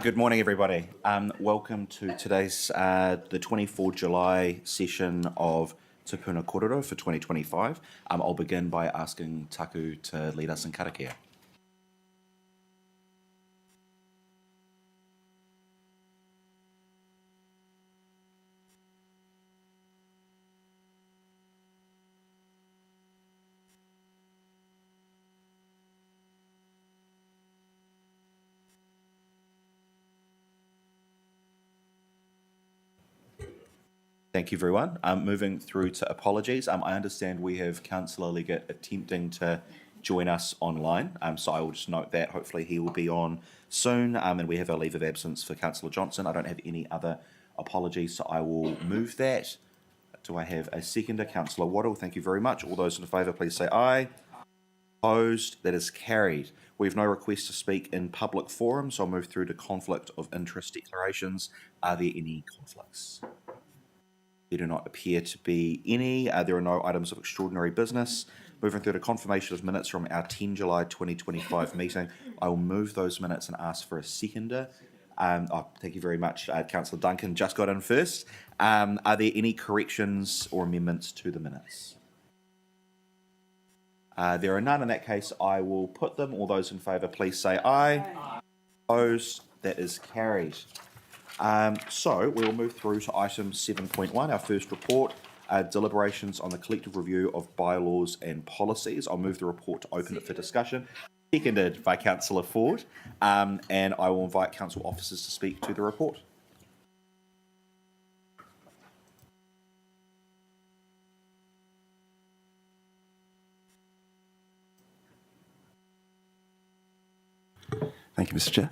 Good morning, everybody. Welcome to today's, the 24 July session of Te Puna Korero for 2025. I'll begin by asking Taku to lead us in karakia. Thank you, everyone. Moving through to apologies. I understand we have Councillor Leggett attempting to join us online, so I will just note that. Hopefully he will be on soon, and we have a leave of absence for Councillor Johnson. I don't have any other apologies, so I will move that. Do I have a seconder? Councillor Waddle, thank you very much. All those in favour, please say aye. Opposed? That is carried. We have no request to speak in public forum, so I'll move through to conflict of interest declarations. Are there any conflicts? There do not appear to be any. There are no items of extraordinary business. Moving through to confirmation of minutes from our 10 July 2025 meeting. I will move those minutes and ask for a seconder. Thank you very much. Councillor Duncan just got in first. Are there any corrections or amendments to the minutes? There are none. In that case, I will put them. All those in favour, please say aye. Opposed? That is carried. So we will move through to item 7.1, our first report, deliberations on the collective review of bylaws and policies. I'll move the report to open it for discussion. Seconded by Councillor Ford, and I will invite council officers to speak to the report. Thank you, Mr. Chair.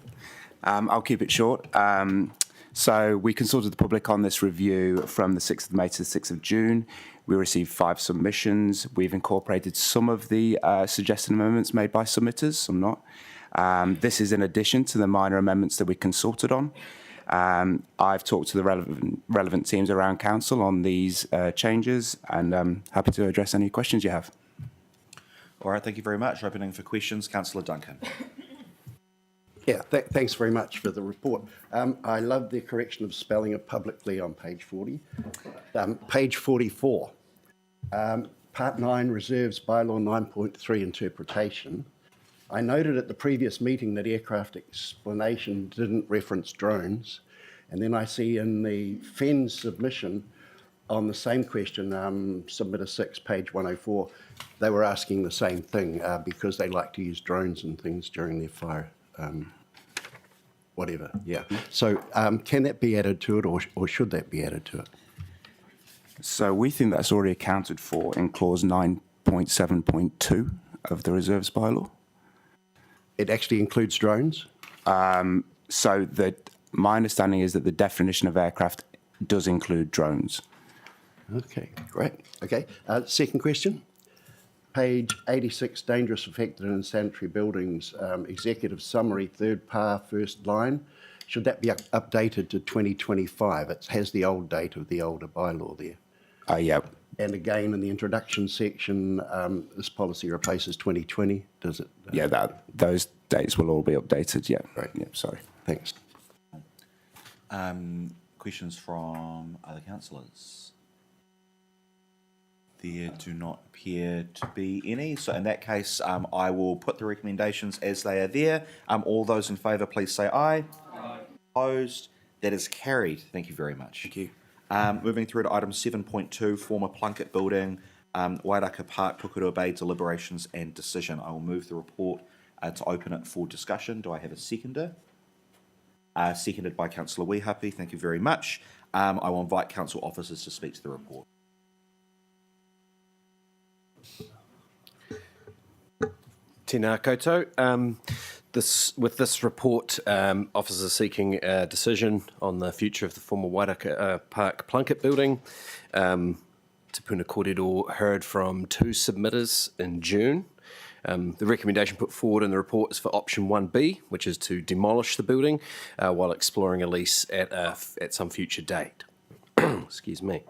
I'll keep it short. So we consulted the public on this review from the 6th of May to the 6th of June. We received 5 submissions. We've incorporated some of the suggested amendments made by submitters, some not. This is in addition to the minor amendments that we consulted on. I've talked to the relevant teams around council on these changes, and I'm happy to address any questions you have. All right, thank you very much. Opening for questions, Councillor Duncan. Yeah, thanks very much for the report. I love the correction of spelling it publicly on page 40. Page 44, Part 9 reserves bylaw 9.3 interpretation. I noted at the previous meeting that aircraft explanation didn't reference drones, and then I see in the FENS submission on the same question, submitter 6, page 104, they were asking the same thing because they like to use drones and things during their fire. Whatever, yeah. So can that be added to it, or should that be added to it? So we think that's already accounted for in clause 9.7.2 of the reserves bylaw. It actually includes drones? So my understanding is that the definition of aircraft does include drones. Okay, great. Okay, second question. Page 86, dangerous, affected and sanitary buildings, executive summary, third par, first line. Should that be updated to 2025? It has the old date of the older bylaw there. Yeah. And again, in the introduction section, this policy replaces 2020, does it? Yeah, those dates will all be updated, yeah. Right. Yeah, sorry. Thanks. Questions from other councillors? There do not appear to be any. So in that case, I will put the recommendations as they are there. All those in favour, please say aye. Aye. Opposed? That is carried. Thank you very much. Thank you. Moving through to item 7.2, former Plunket building, Wairaka Park, Pukerua Bay, deliberations and decision. I will move the report to open it for discussion. Do I have a seconder? Seconded by Councillor Wehapi. Thank you very much. I will invite council officers to speak to the report. Tēnā koutou. With this report, officers are seeking a decision on the future of the former Wairaka Park Plunket building. Te Puna Korero heard from 2 submitters in June. The recommendation put forward in the report is for option 1B, which is to demolish the building while exploring a lease at some future date. Excuse me.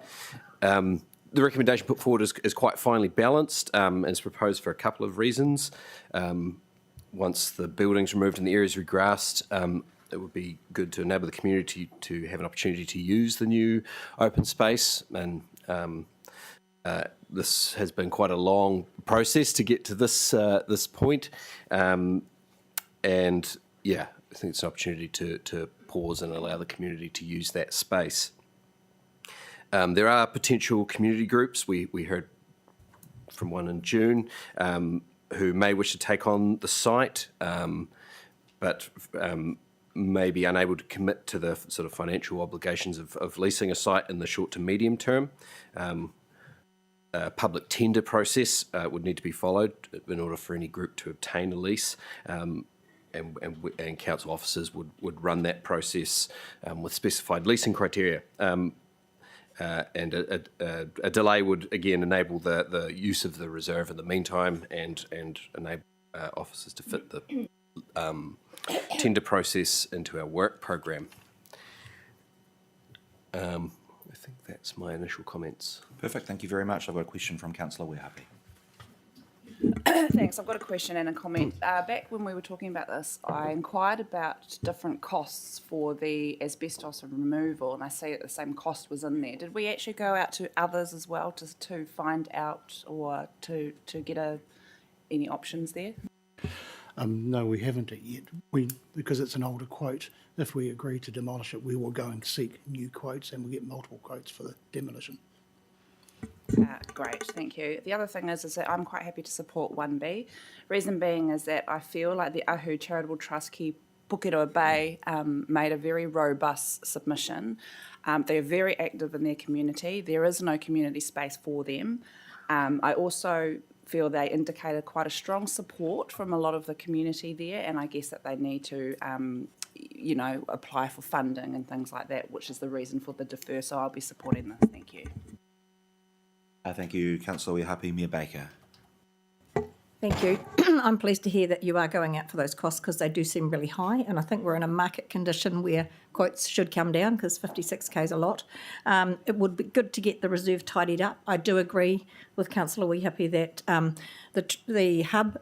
The recommendation put forward is quite finely balanced and is proposed for a couple of reasons. Once the building's removed and the area's regrassed, it would be good to enable the community to have an opportunity to use the new open space, and this has been quite a long process to get to this point, and yeah, I think it's an opportunity to pause and allow the community to use that space. There are potential community groups. We heard from one in June who may wish to take on the site, but may be unable to commit to the sort of financial obligations of leasing a site in the short to medium term. A public tender process would need to be followed in order for any group to obtain a lease, and council officers would run that process with specified leasing criteria. And a delay would again enable the use of the reserve in the meantime, and enable officers to fit the tender process into our work program. I think that's my initial comments. Perfect, thank you very much. I've got a question from Councillor Wehapi. Thanks. I've got a question and a comment. Back when we were talking about this, I inquired about different costs for the asbestos removal, and I see that the same cost was in there. Did we actually go out to others as well to find out, or to get any options there? No, we haven't yet. Because it's an older quote, if we agree to demolish it, we will go and seek new quotes, and we'll get multiple quotes for the demolition. Great, thank you. The other thing is that I'm quite happy to support 1B. Reason being is that I feel like the Ahu Charitable Trust Ki Pukerua Bay made a very robust submission. They're very active in their community. There is no community space for them. I also feel they indicated quite a strong support from a lot of the community there, and I guess that they need to apply for funding and things like that, which is the reason for the defer, so I'll be supporting this. Thank you. Thank you, Councillor Wehapi. Mayor Baker. Thank you. I'm pleased to hear that you are going out for those costs, because they do seem really high, and I think we're in a market condition where quotes should come down, because 56k is a lot. It would be good to get the reserve tidied up. I do agree with Councillor Wehapi that the hub,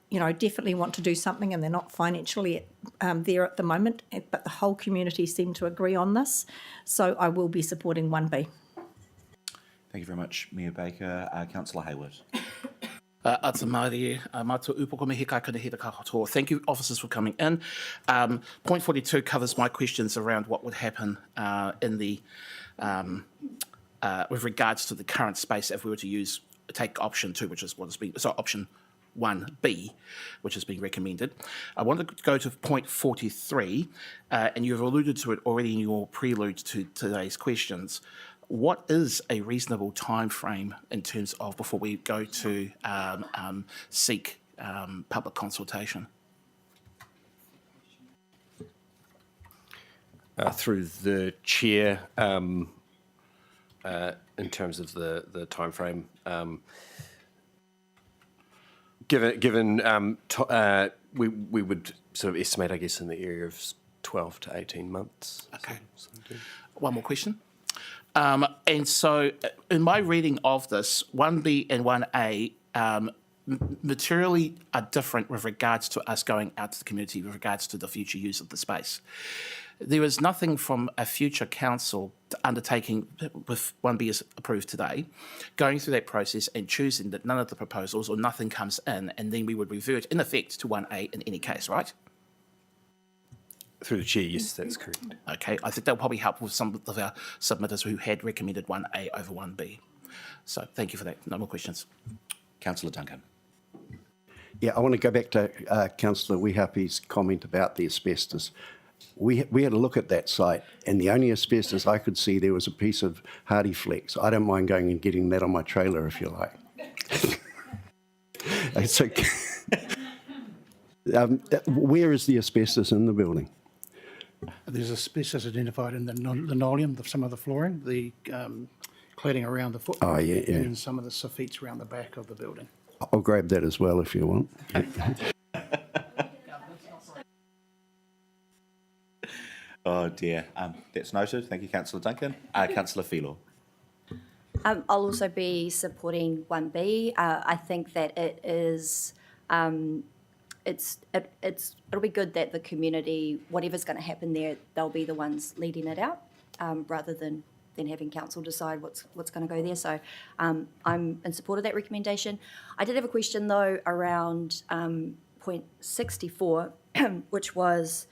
definitely want to do something, and they're not financially there at the moment, but the whole community seem to agree on this, so I will be supporting 1B. Thank you very much, Mayor Baker. Councillor Hayward. Thank you, officers, for coming in. Point 42 covers my questions around what would happen in the with regards to the current space if we were to take option 2, which is what has been, option 1B, which has been recommended. I want to go to point 43, and you've alluded to it already in your prelude to today's questions. What is a reasonable time frame in terms of before we go to seek public consultation? Through the chair, in terms of the time frame, we would sort of estimate, I guess, in the area of 12 to 18 months. Okay. One more question. And so in my reading of this, 1B and 1A materially are different with regards to us going out to the community with regards to the future use of the space. There is nothing from a future council undertaking, with 1B is approved today, going through that process and choosing that none of the proposals or nothing comes in, and then we would revert in effect to 1A in any case, right? Through the chair, yes, that's correct. Okay, I think that will probably help with some of our submitters who had recommended 1A over 1B. So thank you for that. No more questions. Councillor Duncan. Yeah, I want to go back to Councillor Wehapi's comment about the asbestos. We had a look at that site, and the only asbestos I could see there was a piece of hardy flex. I don't mind going and getting that on my trailer if you like. It's okay. Where is the asbestos in the building? There's asbestos identified in the linoleum, some of the flooring, the cladding around the foot, and some of the soffites around the back of the building. I'll grab that as well if you want. Oh dear. That's noted. Thank you, Councillor Duncan. Councillor Philo. I'll also be supporting 1B. I think that it is it'll be good that the community, whatever's going to happen there, they'll be the ones leading it out, rather than having council decide what's going to go there. So I'm in support of that recommendation. I did have a question though around point 64, which was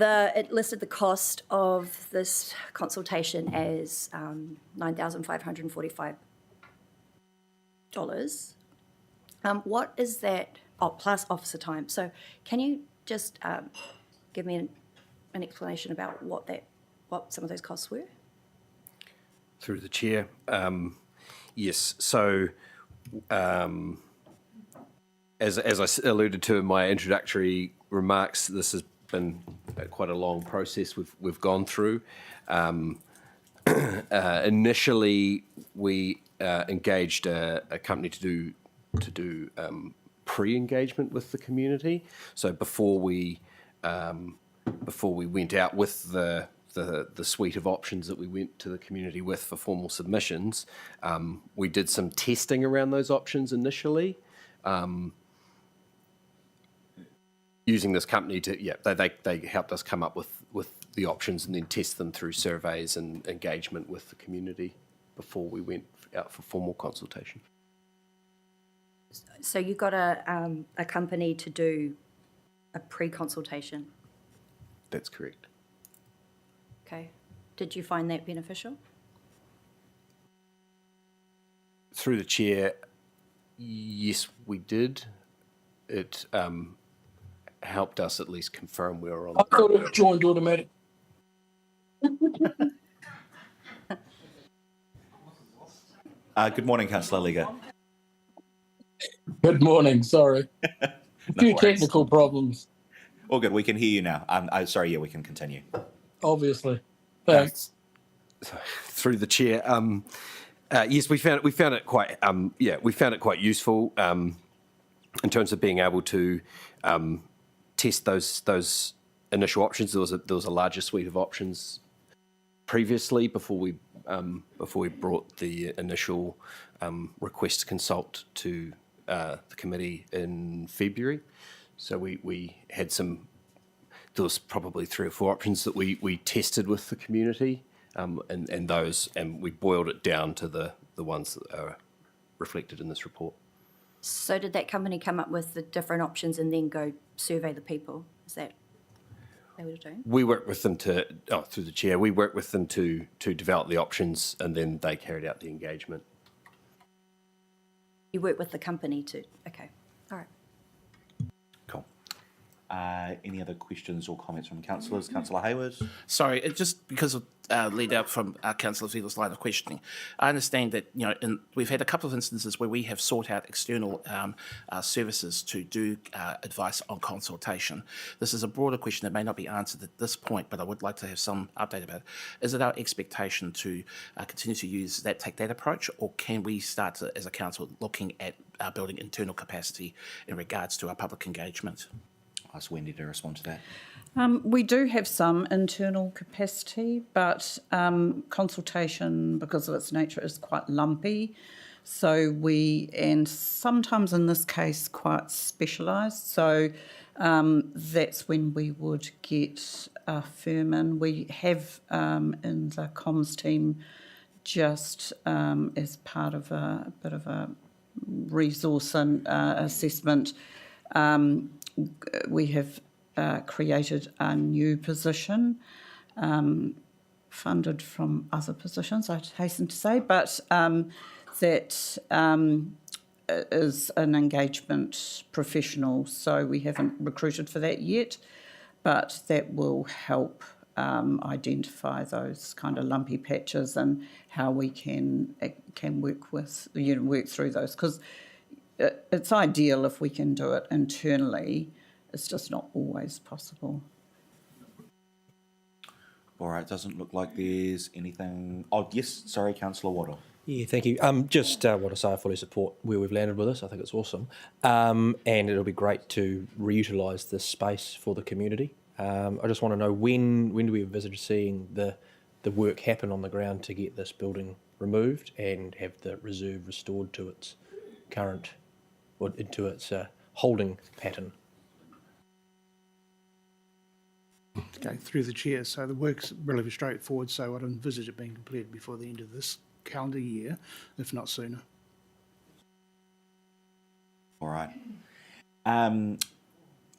it listed the cost of this consultation as $9,545. What is that? Oh, plus officer time. So can you just give me an explanation about what some of those costs were? Through the chair. Yes, so as I alluded to in my introductory remarks, this has been quite a long process we've gone through. Initially, we engaged a company to do pre-engagement with the community. So before we went out with the suite of options that we went to the community with for formal submissions, we did some testing around those options initially, using this company they helped us come up with the options and then test them through surveys and engagement with the community before we went out for formal consultation. So you got a company to do a pre-consultation. That's correct. Okay. Did you find that beneficial? Through the chair, yes, we did. It helped us at least confirm we were on. I thought it joined automatic. Good morning, Councillor Liga. Good morning, sorry. A few worries. technical problems, All good. We can hear you now. Sorry, yeah, we can continue. obviously. Thanks. Through the chair, yes, we found it quite useful in terms of being able to test those initial options. There was a larger suite of options previously before we brought the initial request to consult to the committee in February. So we had there was probably 3 or 4 options that we tested with the community, and we boiled it down to the ones that are reflected in this report. So did that company come up with the different options and then go survey the people? Is that what they were doing? We worked with them through the chair, we worked with them to develop the options, and then they carried out the engagement. You work with the company too? Okay. All right. Cool. Any other questions or comments from councillors? Councillor Hayward? Sorry, it just because of lead out from Councillor Fielder's line of questioning. I understand that we've had a couple of instances where we have sought out external services to do advice on consultation. This is a broader question that may not be answered at this point, but I would like to have some update about it. Is it our expectation to continue to take that approach, or can we start to, as a council, looking at building internal capacity in regards to our public engagement? I'll ask Wendy to respond to that. We do have some internal capacity, but consultation, because of its nature, is quite lumpy. So and sometimes in this case, quite specialised. So that's when we would get a firm in. We have in the comms team, just as part of a bit of a resource and assessment, we have created a new position, funded from other positions, I'd hasten to say, but that is an engagement professional. So we haven't recruited for that yet, but that will help identify those kind of lumpy patches and how we can work through those. Because it's ideal if we can do it internally. It's just not always possible. All right, doesn't look like there's anything. Oh, yes, sorry, Councillor Waddle. Yeah, thank you. Just want to say I fully support where we've landed with this. I think it's awesome. And it'll be great to reutilise this space for the community. I just want to know when do we envisage seeing the work happen on the ground to get this building removed and have the reserve restored to its current, or into its holding pattern? Okay, through the chair. So the work's relatively straightforward, so I'd envisage it being completed before the end of this calendar year, if not sooner. All right.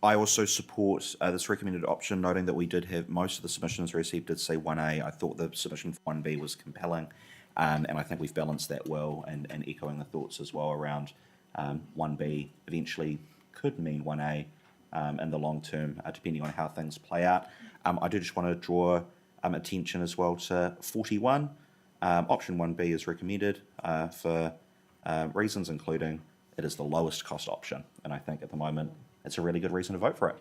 I also support this recommended option, noting that we did have most of the submissions received did say 1A. I thought the submission for 1B was compelling, and I think we've balanced that well, and echoing the thoughts as well around 1B eventually could mean 1A in the long term, depending on how things play out. I do just want to draw attention as well to 41. Option 1B is recommended for reasons including it is the lowest cost option, and I think at the moment it's a really good reason to vote for it.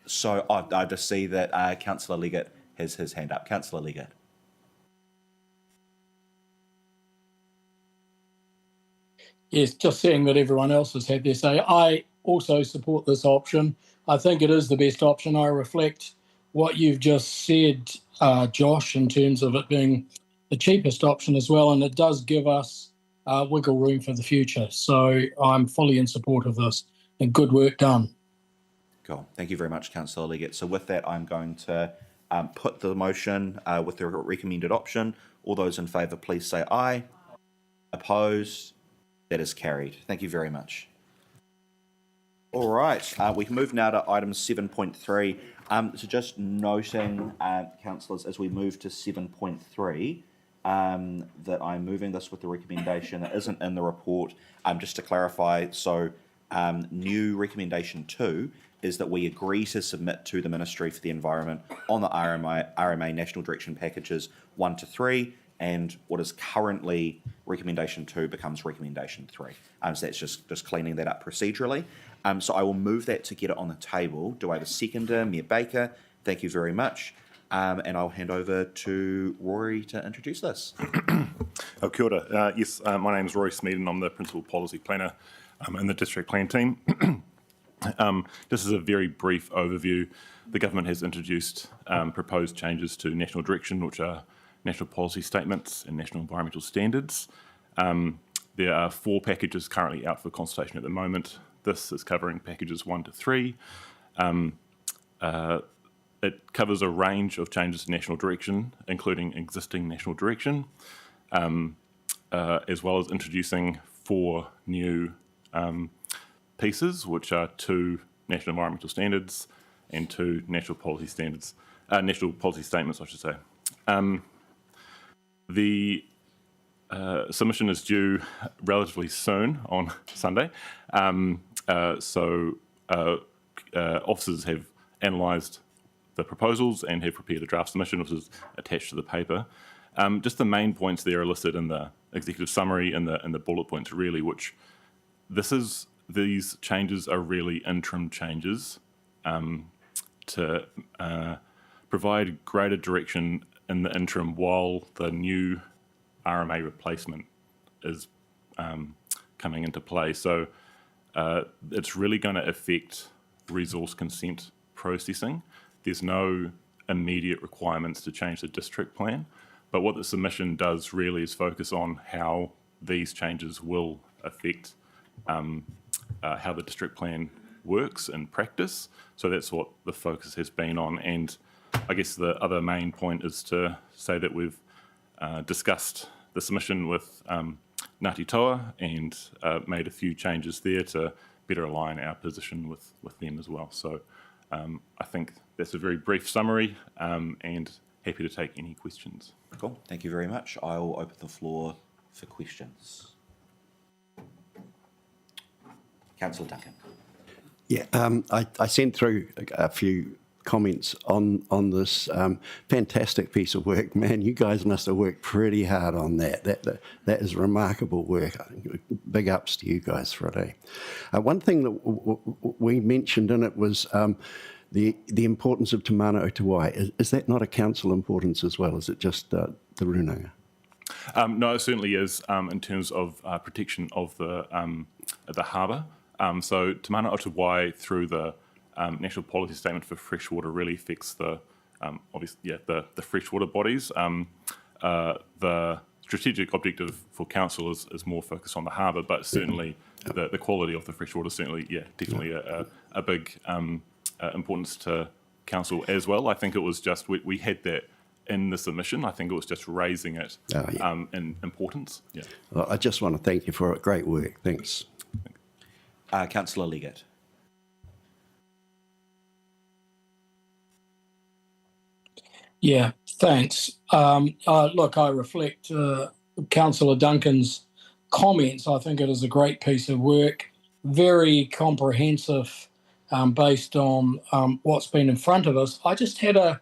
So I just see that Councillor Leggett has his hand up. Councillor Leggett. Yes, just seeing that everyone else has had their say. I also support this option. I think it is the best option. I reflect what you've just said, Josh, in terms of it being the cheapest option as well, and it does give us wiggle room for the future. So I'm fully in support of this, and good work done. Cool. Thank you very much, Councillor Leggett. So with that, I'm going to put the motion with the recommended option. All those in favour, please say aye. Opposed? That is carried. Thank you very much. All right. We can move now to item 7.3. So just noting, councillors, as we move to 7.3, that I'm moving this with the recommendation that isn't in the report. Just to clarify, so new recommendation 2 is that we agree to submit to the Ministry for the Environment on the RMA National Direction Packages 1 to 3, and what is currently recommendation 2 becomes recommendation 3. So that's just cleaning that up procedurally. So I will move that to get it on the table. Do I have a seconder? Mayor Baker, thank you very much. And I'll hand over to Rory to introduce this. Kia ora. Yes, my name is Rory Smeed and I'm the Principal Policy Planner in the District Plan team. This is a very brief overview. The government has introduced proposed changes to national direction, which are national policy statements and national environmental standards. There are 4 packages currently out for consultation at the moment. This is covering packages 1 to 3. It covers a range of changes to national direction, including existing national direction, as well as introducing 4 new pieces, which are 2 national environmental standards and 2 national policy standards, national policy statements, I should say. The submission is due relatively soon on Sunday, so officers have analysed the proposals and have prepared a draft submission, which is attached to the paper. Just the main points there are listed in the executive summary and the bullet points, really, which these changes are really interim changes to provide greater direction in the interim while the new RMA replacement is coming into play. So it's really going to affect resource consent processing. There's no immediate requirements to change the district plan, but what the submission does really is focus on how these changes will affect how the district plan works in practice. So that's what the focus has been on. And I guess the other main point is to say that we've discussed the submission with Ngāti Toa and made a few changes there to better align our position with them as well. So I think that's a very brief summary and happy to take any questions. Cool. Thank you very much. I will open the floor for questions. Councillor Duncan. Yeah, I sent through a few comments on this fantastic piece of work. Man, you guys must have worked pretty hard on that. That is remarkable work. I think big ups to you guys for it. One thing that we mentioned in it was the importance of Te Manadatory. Is that not a council importance as well? Is it just the runanga? No, it certainly is in terms of protection of the harbour. So Te Manadatory through the National Policy Statement for Freshwater really affects the freshwater bodies. The strategic objective for council is more focused on the harbour, but certainly the quality of the freshwater is certainly, definitely a big importance to council as well. I think it was just, we had that in the submission. I think it was just raising it in importance. Yeah. Well, I just want to thank you for it. Great work. Thanks. Councillor Leggett. Yeah, thanks. Look, I reflect Councillor Duncan's comments. I think it is a great piece of work, very comprehensive, based on what's been in front of us. I just had a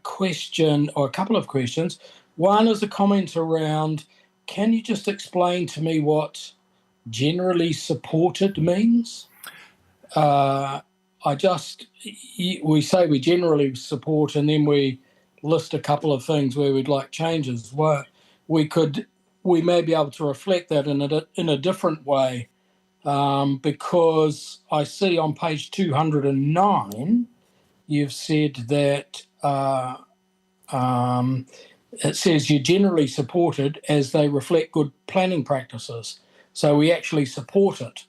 question, or a couple of questions. One is a comment around, can you just explain to me what generally supported means? We say we generally support, and then we list a couple of things where we'd like changes. Well, we may be able to reflect that in a different way, because I see on page 209, you've said that it says you generally support it as they reflect good planning practices. So we actually support it,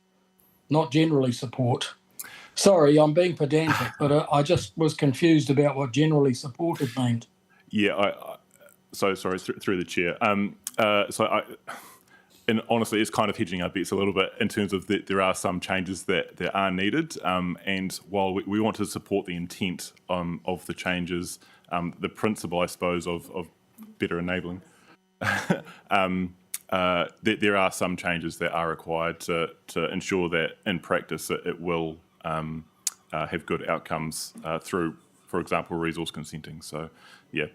not generally support. Sorry, I'm being pedantic, but I just was confused about what generally supported meant. Yeah, so sorry, through the chair. And honestly, it's kind of hedging our bets a little bit in terms of that there are some changes that are needed. And while we want to support the intent of the changes, the principle, I suppose, of better enabling, there are some changes that are required to ensure that in practice it will have good outcomes through, for example, resource consenting. So, yeah,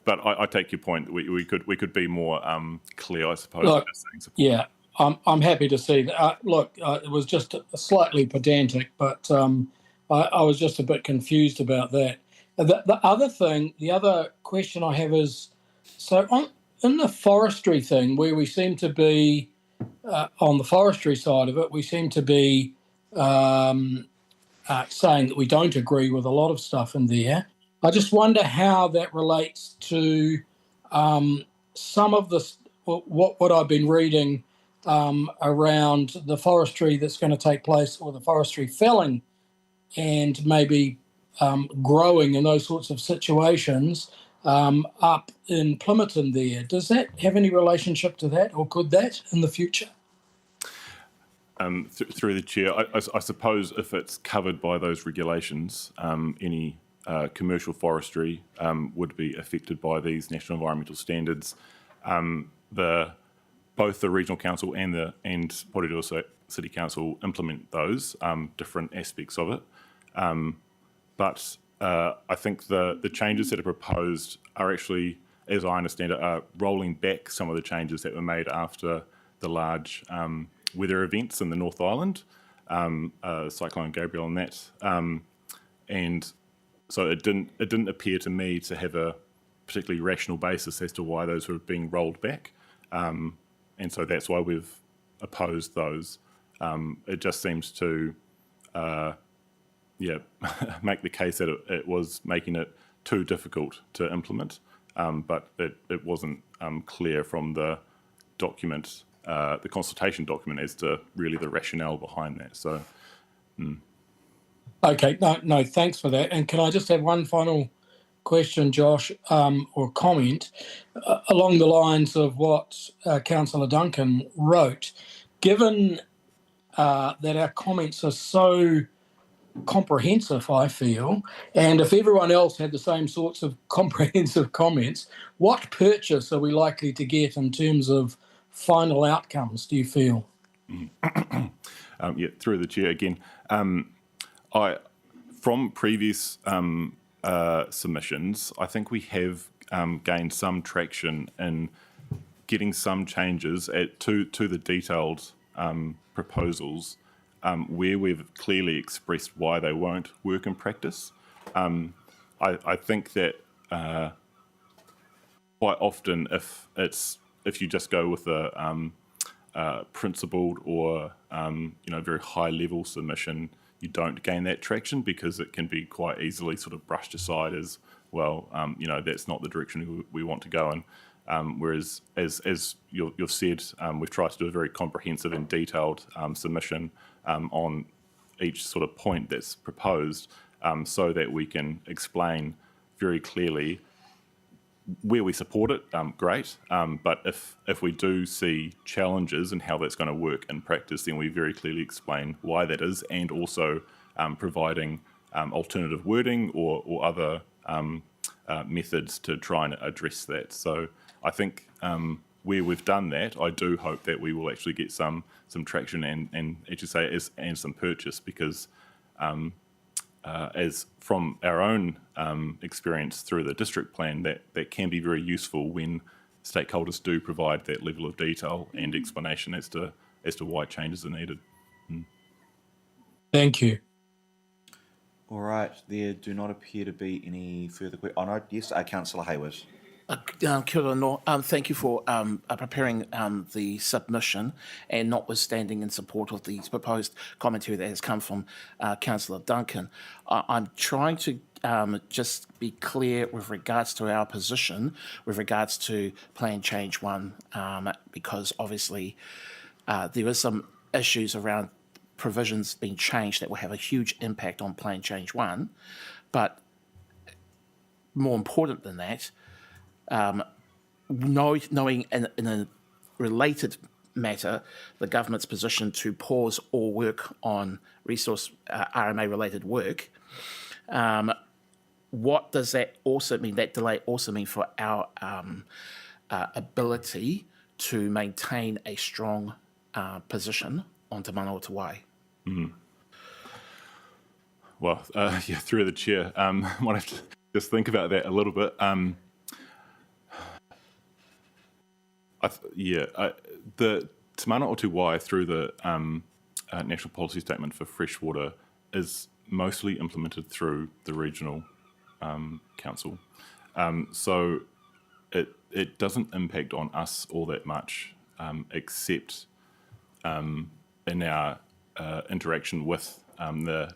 but I take your point. We could be more clear, I suppose. Look, yeah, I'm happy to see that. It was just slightly pedantic, but I was just a bit confused about that. The other question I have is, so in the forestry thing, where we seem to be on the forestry side of it, we seem to be saying that we don't agree with a lot of stuff in there. I just wonder how that relates to some of what I've been reading around the forestry that's going to take place, or the forestry felling and maybe growing in those sorts of situations up in Plymouton there. Does that have any relationship to that, or could that in the future? Through the chair, I suppose if it's covered by those regulations, any commercial forestry would be affected by these national environmental standards. Both the regional council and Porirua City Council implement those different aspects of it. But I think the changes that are proposed are actually, as I understand it, are rolling back some of the changes that were made after the large weather events in the North Island, Cyclone Gabriel and that. And so it didn't appear to me to have a particularly rational basis as to why those were being rolled back. And so that's why we've opposed those. It just seems to make the case that it was making it too difficult to implement, but it wasn't clear from the document, the consultation document, as to really the rationale behind that. So, Okay, no, thanks for that. And can I just have one final question, Josh, or comment along the lines of what Councillor Duncan wrote? Given that our comments are so comprehensive, I feel, and if everyone else had the same sorts of comprehensive comments, what purchase are we likely to get in terms of final outcomes, do you feel? Through the chair again. From previous submissions, I think we have gained some traction in getting some changes to the detailed proposals where we've clearly expressed why they won't work in practice. I think that quite often, if you just go with a principled or very high level submission, you don't gain that traction, because it can be quite easily sort of brushed aside as, well, that's not the direction we want to go in. Whereas, as you've said, we've tried to do a very comprehensive and detailed submission on each sort of point that's proposed, so that we can explain very clearly where we support it, great. But if we do see challenges and how that's going to work in practice, then we very clearly explain why that is, and also providing alternative wording or other methods to try and address that. So I think where we've done that, I do hope that we will actually get some traction and as you say, and some purchase, because as from our own experience through the district plan, that can be very useful when stakeholders do provide that level of detail and explanation as to why changes are needed. Thank you. All right, there do not appear to be any further questions. Oh, no, yes, Councillor Hayward. Kia ora no. Thank you for preparing the submission, and notwithstanding in support of the proposed commentary that has come from Councillor Duncan. I'm trying to just be clear with regards to our position, with regards to Plan Change 1, because obviously there is some issues around provisions being changed that will have a huge impact on Plan Change 1. But more important than that, knowing in a related matter the government's position to pause all work on resource RMA-related work, what does that also mean, that delay also mean for our ability to maintain a strong position on Te Manadatory? Well, yeah, through the chair, might have to just think about that a little bit. The Te Manadatory through the National Policy Statement for Freshwater is mostly implemented through the regional council. So it doesn't impact on us all that much, except in our interaction with the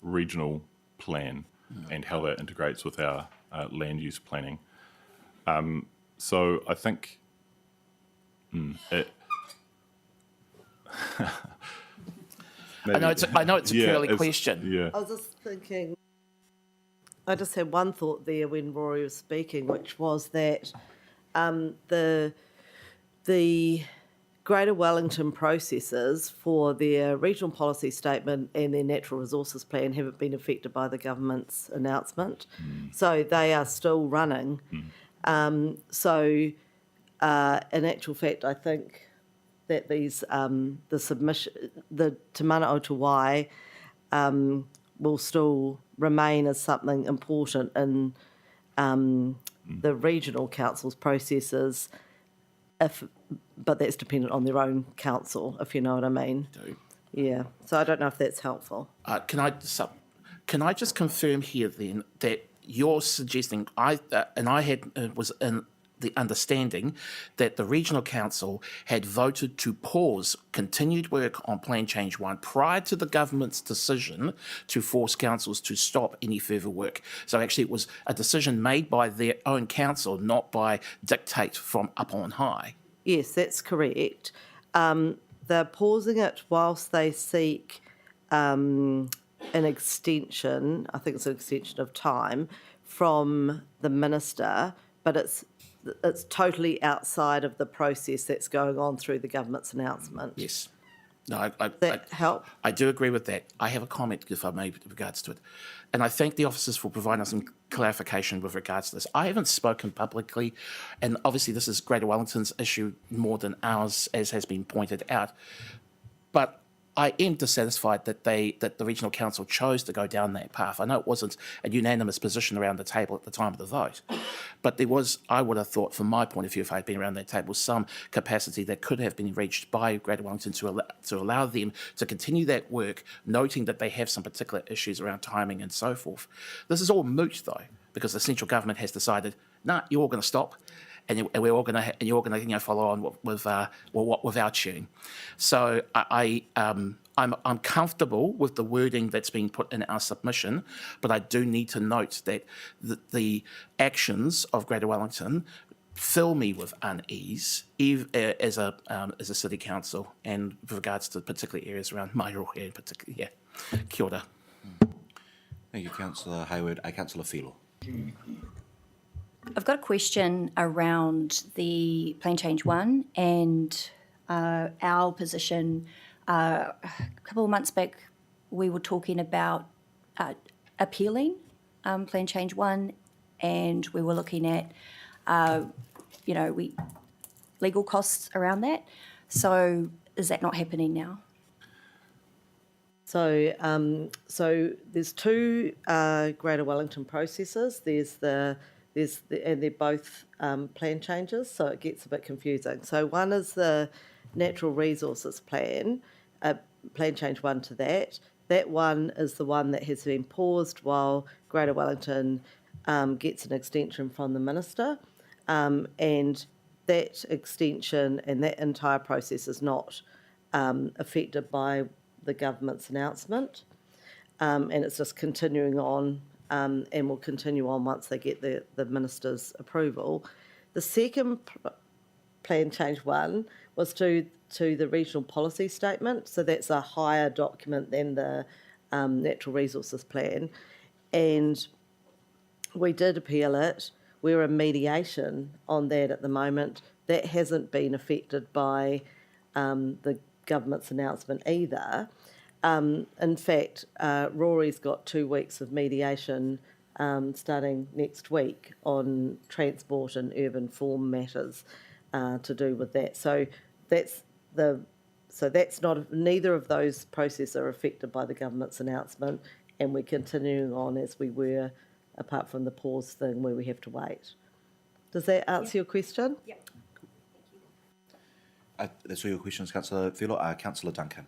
regional plan and how that integrates with our land use planning. So I think I know it's a purely question. Yeah. I was just thinking, I just had one thought there when Rory was speaking, which was that the Greater Wellington processes for their regional policy statement and their natural resources plan haven't been affected by the government's announcement. So they are still running. So in actual fact, I think that these the Te Manadatory will still remain as something important in the regional council's processes, but that's dependent on their own council, if you know what I mean. Yeah. So I don't know if that's helpful. Can I just confirm here then that you're suggesting I was in the understanding that the regional council had voted to pause continued work on Plan Change 1 prior to the government's decision to force councils to stop any further work. So actually it was a decision made by their own council, not by dictate from up on high. Yes, that's correct. They're pausing it whilst they seek an extension, I think it's an extension of time, from the minister, but it's totally outside of the process that's going on through the government's announcement. Yes. No, that help? I do agree with that. I have a comment, if I may, with regards to it. And I thank the officers for providing us some clarification with regards to this. I haven't spoken publicly, and obviously this is Greater Wellington's issue more than ours, as has been pointed out. But I am dissatisfied that the regional council chose to go down that path. I know it wasn't a unanimous position around the table at the time of the vote, but there was, I would have thought, from my point of view, if I had been around that table, some capacity that could have been reached by Greater Wellington to allow them to continue that work, noting that they have some particular issues around timing and so forth. This is all moot, though, because the central government has decided, nah, you're all going to stop. And we're all going to, and you're all going to, follow on with our tune. So I'm comfortable with the wording that's being put in our submission, but I do need to note that the actions of Greater Wellington fill me with unease as a city council, and with regards to particular areas around Mairohe in particular. Yeah, kia ora. Thank you, Councillor Hayward. Councillor Filo. I've got a question around the Plan Change 1 and our position. A couple of months back, we were talking about appealing Plan Change 1, and we were looking at, legal costs around that. So is that not happening now? So, there's two Greater Wellington processes. And they're both plan changes, so it gets a bit confusing. So one is the Natural Resources Plan, Plan Change 1 to that. That one is the one that has been paused while Greater Wellington gets an extension from the Minister, and that extension and that entire process is not affected by the government's announcement, and it's just continuing on, and will continue on once they get the Minister's approval. The second Plan Change 1 was to the Regional Policy Statement, so that's a higher document than the Natural Resources Plan, and we did appeal it. We're in mediation on that at the moment. That hasn't been affected by the government's announcement either. In fact, Rory's got 2 weeks of mediation starting next week on transport and urban form matters to do with that. So that's not, neither of those processes are affected by the government's announcement, and we're continuing on as we were, apart from the pause thing where we have to wait. Does that answer your question? Yep. That's all your questions, Councillor Filo. Councillor Duncan.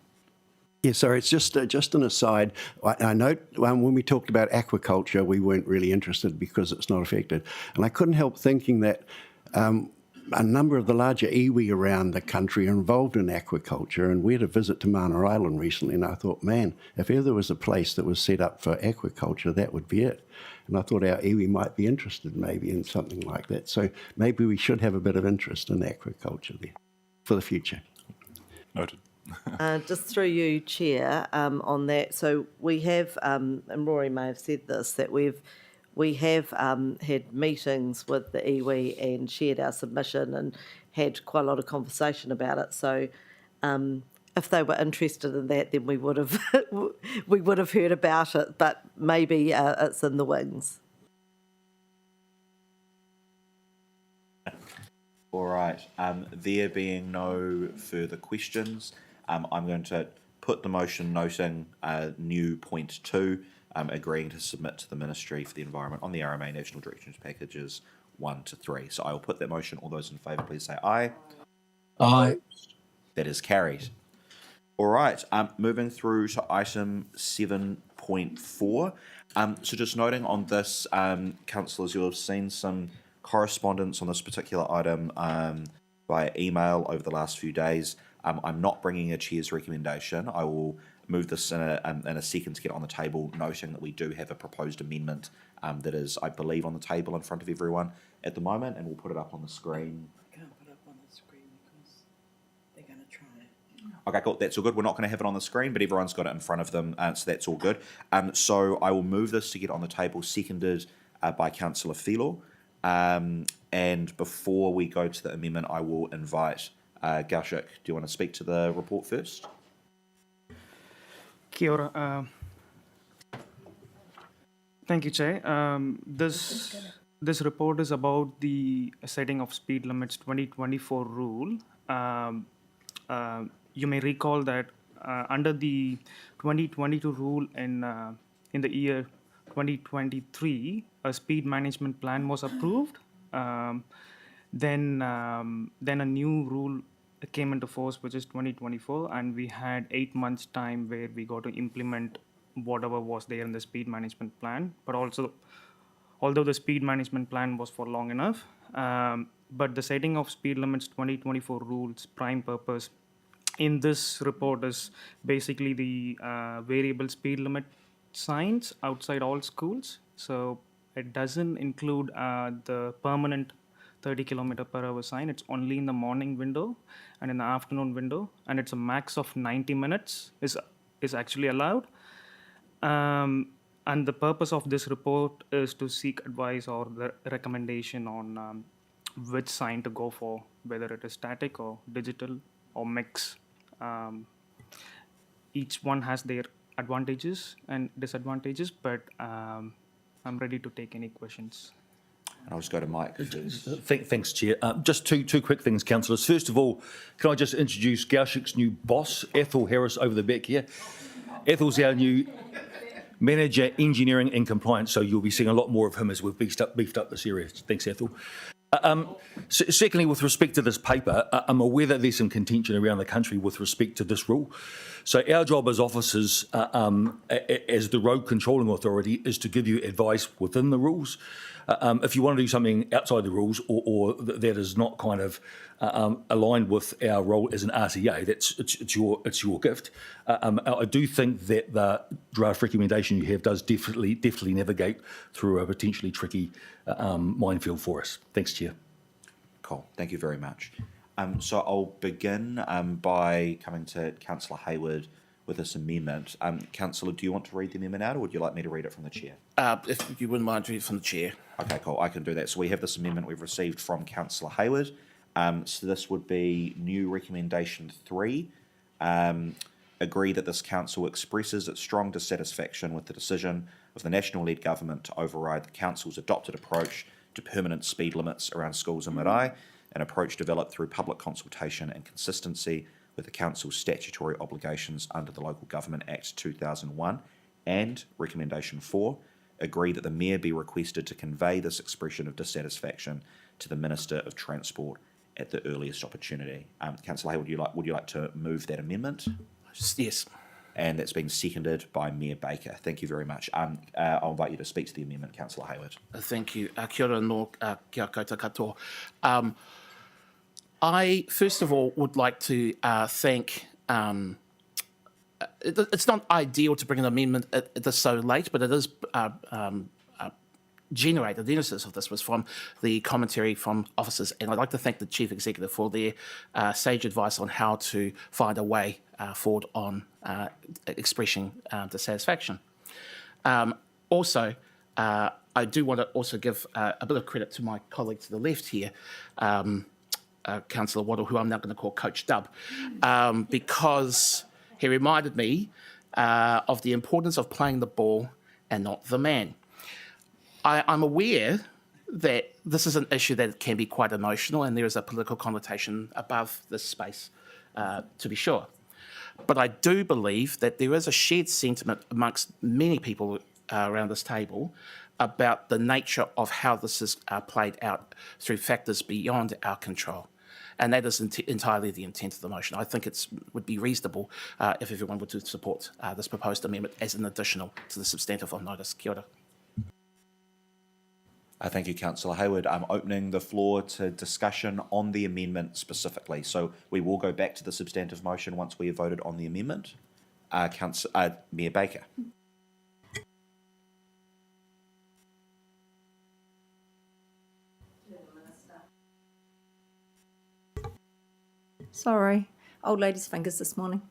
Yeah, sorry, it's just an aside. I note when we talked about aquaculture, we weren't really interested because it's not affected. And I couldn't help thinking that a number of the larger iwi around the country are involved in aquaculture, and we had a visit to Mana Island recently, and I thought, man, if ever there was a place that was set up for aquaculture, that would be it. And I thought our iwi might be interested maybe in something like that. So maybe we should have a bit of interest in aquaculture there for the future. Noted. Just through you, Chair, on that. So we have, and Rory may have said this, that we have had meetings with the iwi and shared our submission and had quite a lot of conversation about it. So if they were interested in that, then we would have heard about it. But maybe it's in the wings. All right. There being no further questions, I'm going to put the motion noting new point 2, agreeing to submit to the Ministry for the Environment on the RMA National Directions Packages 1 to 3. So I will put that motion. All those in favour, please say aye. Aye. That is carried. All right. Moving through to item 7.4. So just noting on this, councillors, you'll have seen some correspondence on this particular item via email over the last few days. I'm not bringing a chair's recommendation. I will move this in a second to get on the table, noting that we do have a proposed amendment that is, I believe, on the table in front of everyone at the moment, and we'll put it up on the screen. I can't put it up on the screen because they're going to try it. Okay, cool. That's all good. We're not going to have it on the screen, but everyone's got it in front of them, so that's all good. So I will move this to get on the table, seconded by Councillor Filo. And before we go to the amendment, I will invite Gaushik. Do you want to speak to the report first? Kia ora. Thank you, Chair. This report is about the setting of speed limits 2024 rule. You may recall that under the 2022 rule in the year 2023, a speed management plan was approved. Then a new rule came into force, which is 2024, and we had 8 months time where we got to implement whatever was there in the speed management plan. But also, although the speed management plan was for long enough, but the setting of speed limits 2024 rules prime purpose in this report is basically the variable speed limit signs outside all schools. So it doesn't include the permanent 30 km/h sign. It's only in the morning window and in the afternoon window, and it's a max of 90 minutes is actually allowed. And the purpose of this report is to seek advice or the recommendation on which sign to go for, whether it is static or digital or mix. Each one has their advantages and disadvantages, but I'm ready to take any questions. And I'll just go to Mike. Thanks, Chair. Just two quick things, councillors. First of all, can I just introduce Gaushik's new boss, Ethel Harris, over the back here. Ethel's our new Manager, Engineering and Compliance, so you'll be seeing a lot more of him as we've beefed up this area. Thanks, Ethel. Secondly, with respect to this paper, I'm aware that there's some contention around the country with respect to this rule. So our job as officers, as the road controlling authority, is to give you advice within the rules. If you want to do something outside the rules or that is not kind of aligned with our role as an RTA, it's your gift. I do think that the draft recommendation you have does definitely navigate through a potentially tricky minefield for us. Thanks, Chair. Cool. Thank you very much. So I'll begin by coming to Councillor Hayward with this amendment. Councillor, do you want to read the amendment out, or would you like me to read it from the chair? If you wouldn't mind reading it from the chair. Okay, cool. I can do that. So we have this amendment we've received from Councillor Hayward. So this would be new recommendation 3. Agree that this council expresses its strong dissatisfaction with the decision of the national-led government to override the council's adopted approach to permanent speed limits around schools in Marae, an approach developed through public consultation and consistency with the council's statutory obligations under the Local Government Act 2001. And recommendation 4, agree that the Mayor be requested to convey this expression of dissatisfaction to the Minister of Transport at the earliest opportunity. Councillor Hayward, would you like to move that amendment? Yes. And that's been seconded by Mayor Baker. Thank you very much. I'll invite you to speak to the amendment, Councillor Hayward. Thank you. Kia ora no kia koutou katoa. I, first of all, would like to thank... it's not ideal to bring an amendment this so late, but it is generated. The genesis of this was from the commentary from officers, and I'd like to thank the Chief Executive for their sage advice on how to find a way forward on expressing dissatisfaction. Also, I do want to also give a bit of credit to my colleague to the left here, Councillor Waddle, who I'm now going to call Coach Dub, because he reminded me of the importance of playing the ball and not the man. I'm aware that this is an issue that can be quite emotional, and there is a political connotation above this space, to be sure. But I do believe that there is a shared sentiment amongst many people around this table about the nature of how this is played out through factors beyond our control. And that is entirely the intent of the motion. I think it would be reasonable if everyone were to support this proposed amendment as an additional to the substantive on notice. Kia ora. Thank you, Councillor Hayward. I'm opening the floor to discussion on the amendment specifically. So we will go back to the substantive motion once we have voted on the amendment. Mayor Baker. Sorry, old lady's fingers this morning.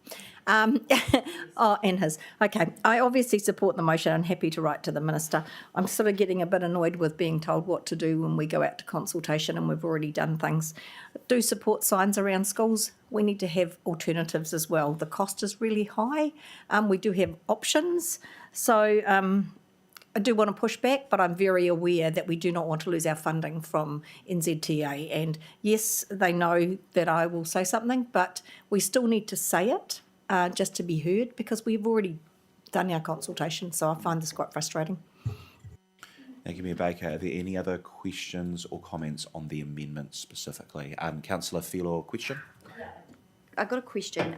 Oh, and his. Okay, I obviously support the motion. I'm happy to write to the Minister. I'm sort of getting a bit annoyed with being told what to do when we go out to consultation and we've already done things. I do support signs around schools. We need to have alternatives as well. The cost is really high. We do have options. So I do want to push back, but I'm very aware that we do not want to lose our funding from NZTA. And yes, they know that I will say something, but we still need to say it just to be heard, because we've already done our consultation. So I find this quite frustrating. Thank you, Mayor Baker. Are there any other questions or comments on the amendment specifically? Councillor Filo, question? I've got a question.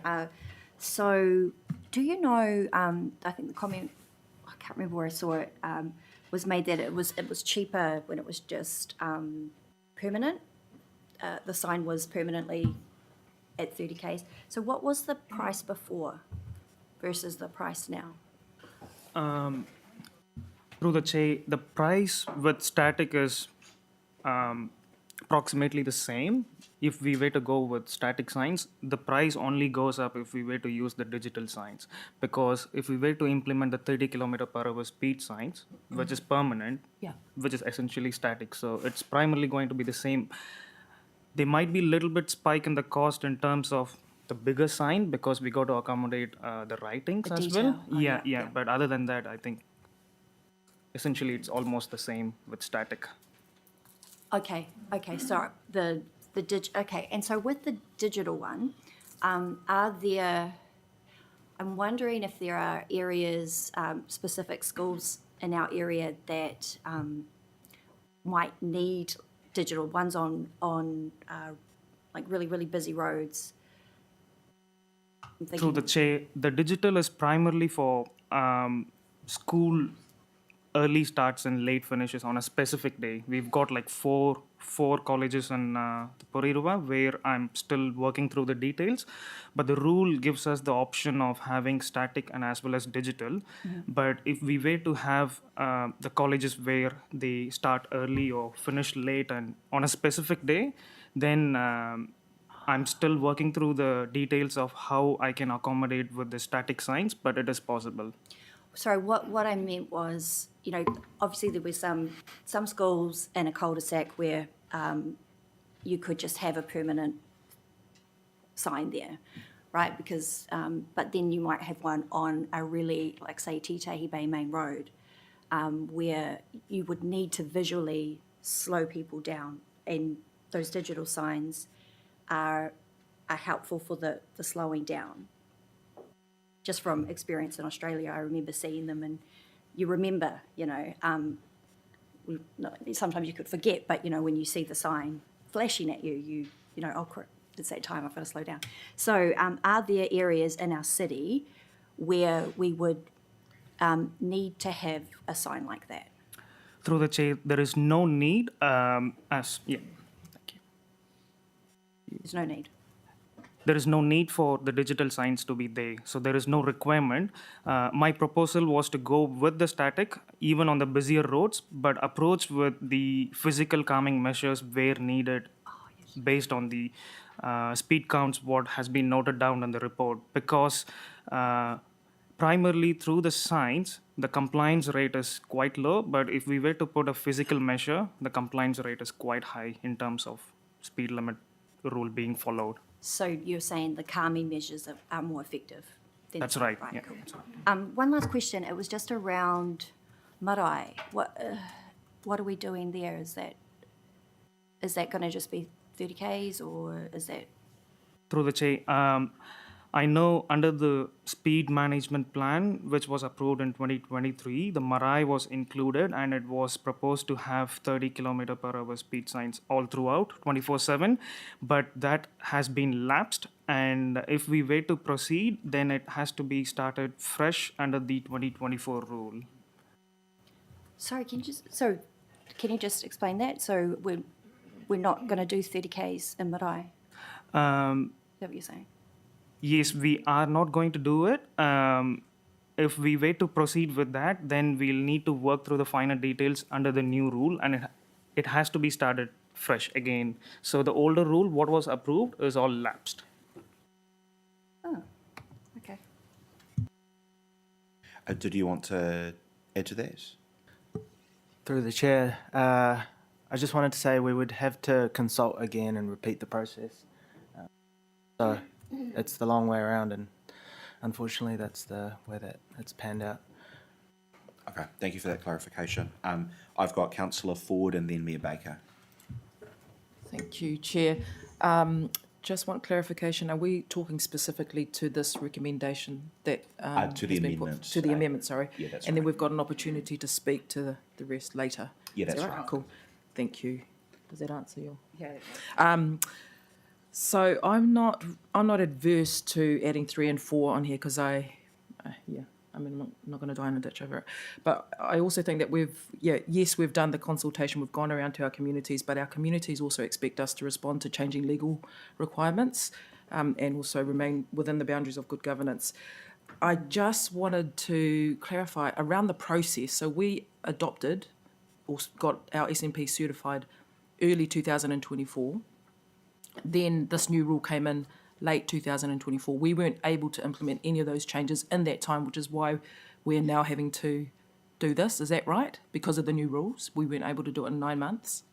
So do you know, I think the comment, I can't remember where I saw it, was made that it was cheaper when it was just permanent. The sign was permanently at 30 Ks. So what was the price before versus the price now? Through the chair, the price with static is approximately the same. If we were to go with static signs, the price only goes up if we were to use the digital signs. Because if we were to implement the 30 km/h speed signs, which is permanent, Yeah. which is essentially static, so it's primarily going to be the same. There might be a little bit spike in the cost in terms of the bigger sign because we got to accommodate the writings The as detail. well. Oh, yeah, yeah. But other than that, I think essentially it's almost the same with static. Okay, so okay, and so with the digital one, I'm wondering if there are areas, specific schools in our area that might need digital ones on like really busy roads. I'm Through the thinking- chair, the digital is primarily for school early starts and late finishes on a specific day. We've got like four colleges in Porirua where I'm still working through the details, but the rule gives us the option of having static and as well as digital. But if we were to have the colleges where they start early or finish late and on a specific day, then I'm still working through the details of how I can accommodate with the static signs, but it is possible. Sorry, what I meant was, obviously there were some schools in a cul-de-sac where you could just have a permanent sign there, right? Because, but then you might have one on a really, like say, Titahi Bay Main Road, where you would need to visually slow people down, and those digital signs are helpful for the slowing down. Just from experience in Australia, I remember seeing them, and you remember, sometimes you could forget, but when you see the sign flashing at you, oh crap, it's that time, I've got to slow down. So are there areas in our city where we would need to have a sign like that? Through the chair, there is no need Thank you. There's no need. There is no need for the digital signs to be there. So there is no requirement. My proposal was to go with the static, even on the busier roads, but approach with the physical calming measures where needed based on the speed counts, what has been noted down in the report. Because primarily through the signs, the compliance rate is quite low, but if we were to put a physical measure, the compliance rate is quite high in terms of speed limit rule being followed. So you're saying the calming measures are more effective? That's right. Yeah. Cool. One last question. It was just around marae. What are we doing there? Is that going to just be 30 Ks, or is that? Through the chair, I know under the speed management plan, which was approved in 2023, the marae was included, and it was proposed to have 30 km/h speed signs all throughout, 24/7. But that has been lapsed, and if we were to proceed, then it has to be started fresh under the 2024 rule. Sorry, can you just explain that? So we're not going to do 30 Ks in marae? Is that what you're saying? Yes, we are not going to do it. If we were to proceed with that, then we'll need to work through the finer details under the new rule, and it has to be started fresh again. So the older rule, what was approved, is all lapsed. Oh, okay. Did you want to add to that? Through the chair, I just wanted to say we would have to consult again and repeat the process. So it's the long way around, and unfortunately that's the way that it's panned out. Okay, thank you for that clarification. I've got Councillor Ford and then Mayor Baker. Thank you, Chair. Just want clarification. Are we talking specifically to this recommendation that To the has been put- amendments. To the amendment, sorry. Yeah, that's And then right. we've got an opportunity to speak to the rest later. Yeah, Is that that's right. Cool. Thank you. Does that answer your? Yeah. So I'm not adverse to adding 3 and 4 on here because I'm not going to die in a ditch over it. But I also think that we've done the consultation, we've gone around to our communities, but our communities also expect us to respond to changing legal requirements and also remain within the boundaries of good governance. I just wanted to clarify around the process. So we adopted or got our SNP certified early 2024. Then this new rule came in late 2024. We weren't able to implement any of those changes in that time, which is why we're now having to do this. Is that right? Because of the new rules, we weren't able to do it in 9 months.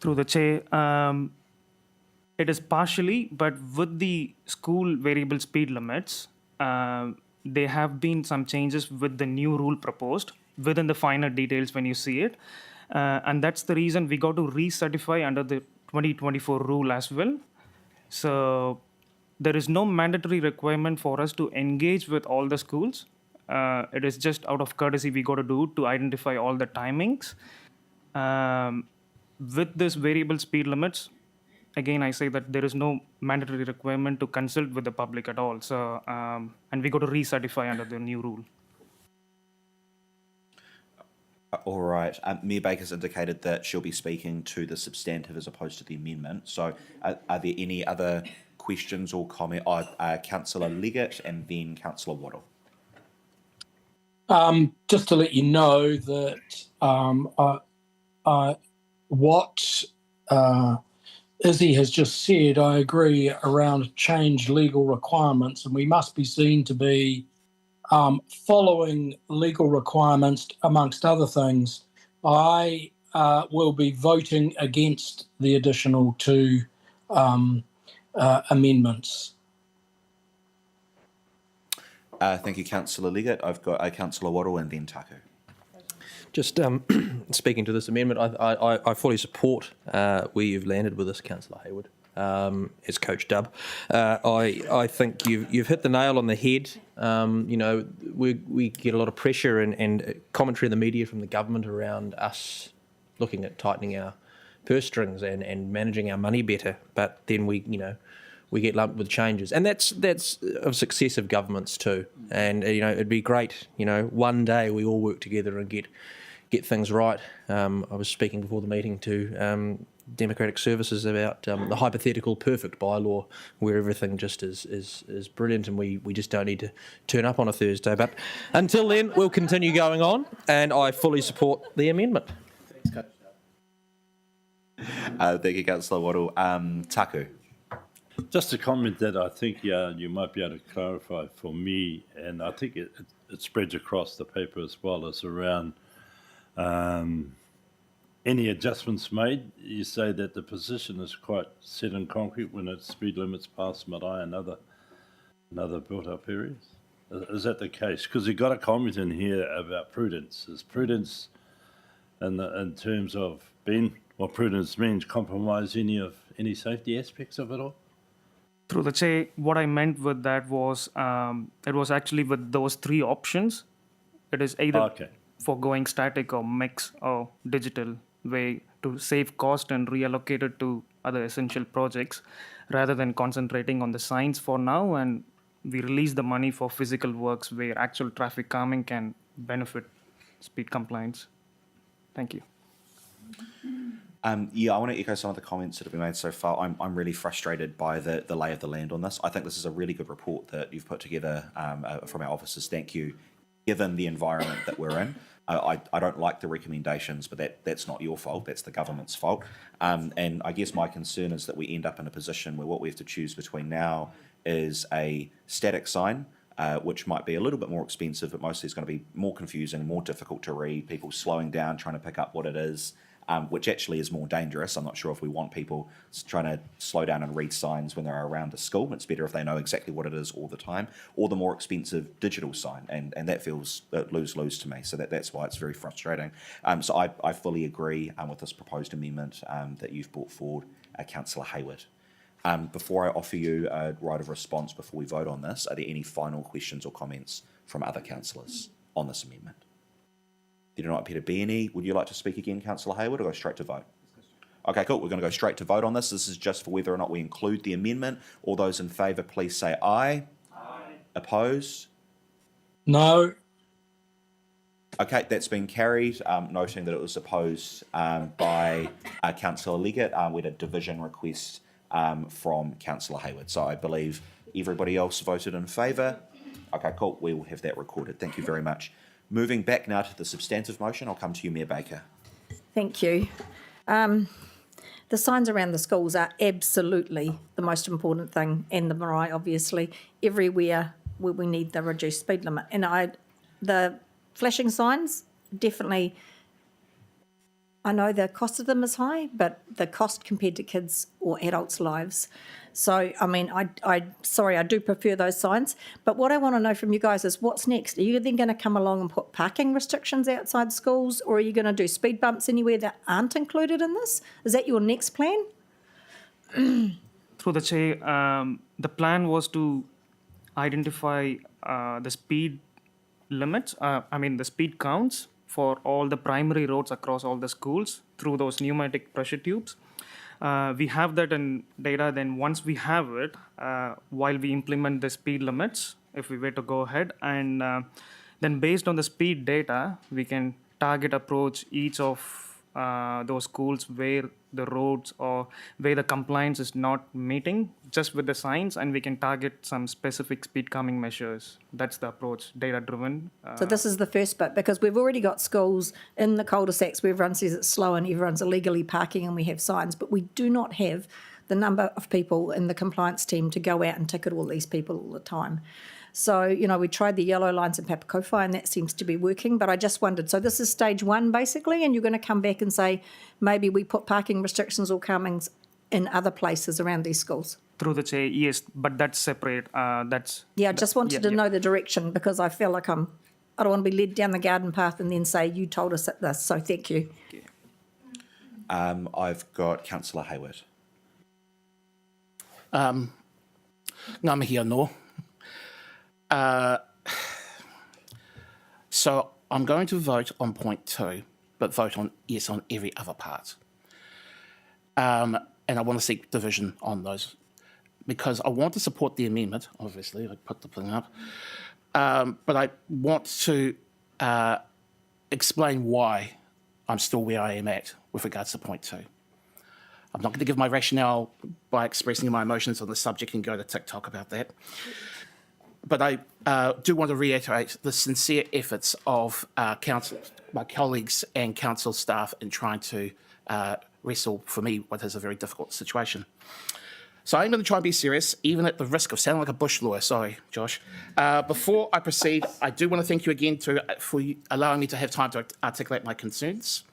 Through the chair, it is partially, but with the school variable speed limits, there have been some changes with the new rule proposed within the finer details when you see it. And that's the reason we got to recertify under the 2024 rule as well. So there is no mandatory requirement for us to engage with all the schools. It is just out of courtesy we got to do to identify all the timings. With this variable speed limits, again, I say that there is no mandatory requirement to consult with the public at all. So, and we got to recertify under the new rule. All right. Mayor Baker's indicated that she'll be speaking to the substantive as opposed to the amendment. So are there any other questions or comment? Councillor Leggett and then Councillor Waddle. Just to let you know that what Izzy has just said, I agree around changed legal requirements, and we must be seen to be following legal requirements, amongst other things. I will be voting against the additional 2 amendments. Thank you, Councillor Leggett. I've got Councillor Waddle and then Taku. Just speaking to this amendment, I fully support where you've landed with this, Councillor Hayward. As Coach Dub, I think you've hit the nail on the head. You know, we get a lot of pressure and commentary in the media from the government around us looking at tightening our purse strings and managing our money better. But then we get lumped with changes, and that's of successive governments too. And it'd be great. One day we all work together and get things right. I was speaking before the meeting to Democratic Services about the hypothetical perfect bylaw where everything just is brilliant and we just don't need to turn up on a Thursday. But until then, we'll continue going on, and I fully support the amendment. Thank you, Councillor Waddle. Taku. Just a comment that I think you might be able to clarify for me, and I think it spreads across the paper as well, as around any adjustments made. You say that the position is quite set in concrete when it's speed limits past Marae and other built-up areas. Is that the case? Because you got a comment in here about prudence. Is prudence in terms of being what prudence means compromise any safety aspects of it all? Through the chair, what I meant with that was it was actually with those 3 options. It is either for going static or mix or digital way to save cost and reallocate it to other essential projects rather than concentrating on the signs for now, and we release the money for physical works where actual traffic calming can benefit speed compliance. Thank you. I want to echo some of the comments that have been made so far. I'm really frustrated by the lay of the land on this. I think this is a really good report that you've put together from our officers. Thank you. Given the environment that we're in, I don't like the recommendations, but that's not your fault. That's the government's fault. And I guess my concern is that we end up in a position where what we have to choose between now is a static sign, which might be a little bit more expensive, but mostly it's going to be more confusing, more difficult to read, people slowing down, trying to pick up what it is, which actually is more dangerous. I'm not sure if we want people trying to slow down and read signs when they're around a school. It's better if they know exactly what it is all the time, or the more expensive digital sign, and that feels lose-lose to me. So that's why it's very frustrating. So I fully agree with this proposed amendment that you've brought forward, Councillor Hayward. Before I offer you a right of response before we vote on this, are there any final questions or comments from other councillors on this amendment? There do not appear to be any. Would you like to speak again, Councillor Hayward, or go straight to vote? Okay, cool. We're going to go straight to vote on this. This is just for whether or not we include the amendment. All those in favour, please say aye. Aye. Opposed? No. Okay, that's been carried, noting that it was opposed by Councillor Leggett. We had a division request from Councillor Hayward. So I believe everybody else voted in favour. Okay, cool. We will have that recorded. Thank you very much. Moving back now to the substantive motion, I'll come to you, Mayor Baker. Thank you. The signs around the schools are absolutely the most important thing, and the marae, obviously, everywhere where we need the reduced speed limit. And the flashing signs, definitely, I know the cost of them is high, but the cost compared to kids' or adults' lives. So, I mean, I do prefer those signs. But what I want to know from you guys is what's next? Are you then going to come along and put parking restrictions outside schools, or are you going to do speed bumps anywhere that aren't included in this? Is that your next plan? Through the chair, the plan was to identify the speed limits, the speed counts for all the primary roads across all the schools through those pneumatic pressure tubes. We have that in data. Then once we have it, while we implement the speed limits, if we were to go ahead, and then based on the speed data, we can target approach each of those schools where the roads or where the compliance is not meeting just with the signs, and we can target some specific speed calming measures. That's the approach, data driven. So this is the first bit, because we've already got schools in the cul-de-sacs where everyone says it's slow and everyone's illegally parking and we have signs, but we do not have the number of people in the compliance team to go out and ticket all these people all the time. So, we tried the yellow lines in Papakowhai and that seems to be working, but I just wondered, so this is stage one basically, and you're going to come back and say, maybe we put parking restrictions or calmings in other places around these schools? Through the chair, yes, but that's separate. I just wanted to know the direction, because I feel like I don't want to be led down the garden path and then say, you told us this, so thank you. I've got Councillor Hayward. Ngā mihi anō. So I'm going to vote on point 2, but vote on yes on every other part. And I want to seek division on those, because I want to support the amendment, obviously, I put the thing up, but I want to explain why I'm still where I am at with regards to point 2. I'm not going to give my rationale by expressing my emotions on the subject and go to TikTok about that. But I do want to reiterate the sincere efforts of council, my colleagues and council staff in trying to wrestle, for me, what is a very difficult situation. So I'm going to try and be serious, even at the risk of sounding like a bush lawyer. Sorry, Josh. Before I proceed, I do want to thank you again for allowing me to have time to articulate my concerns.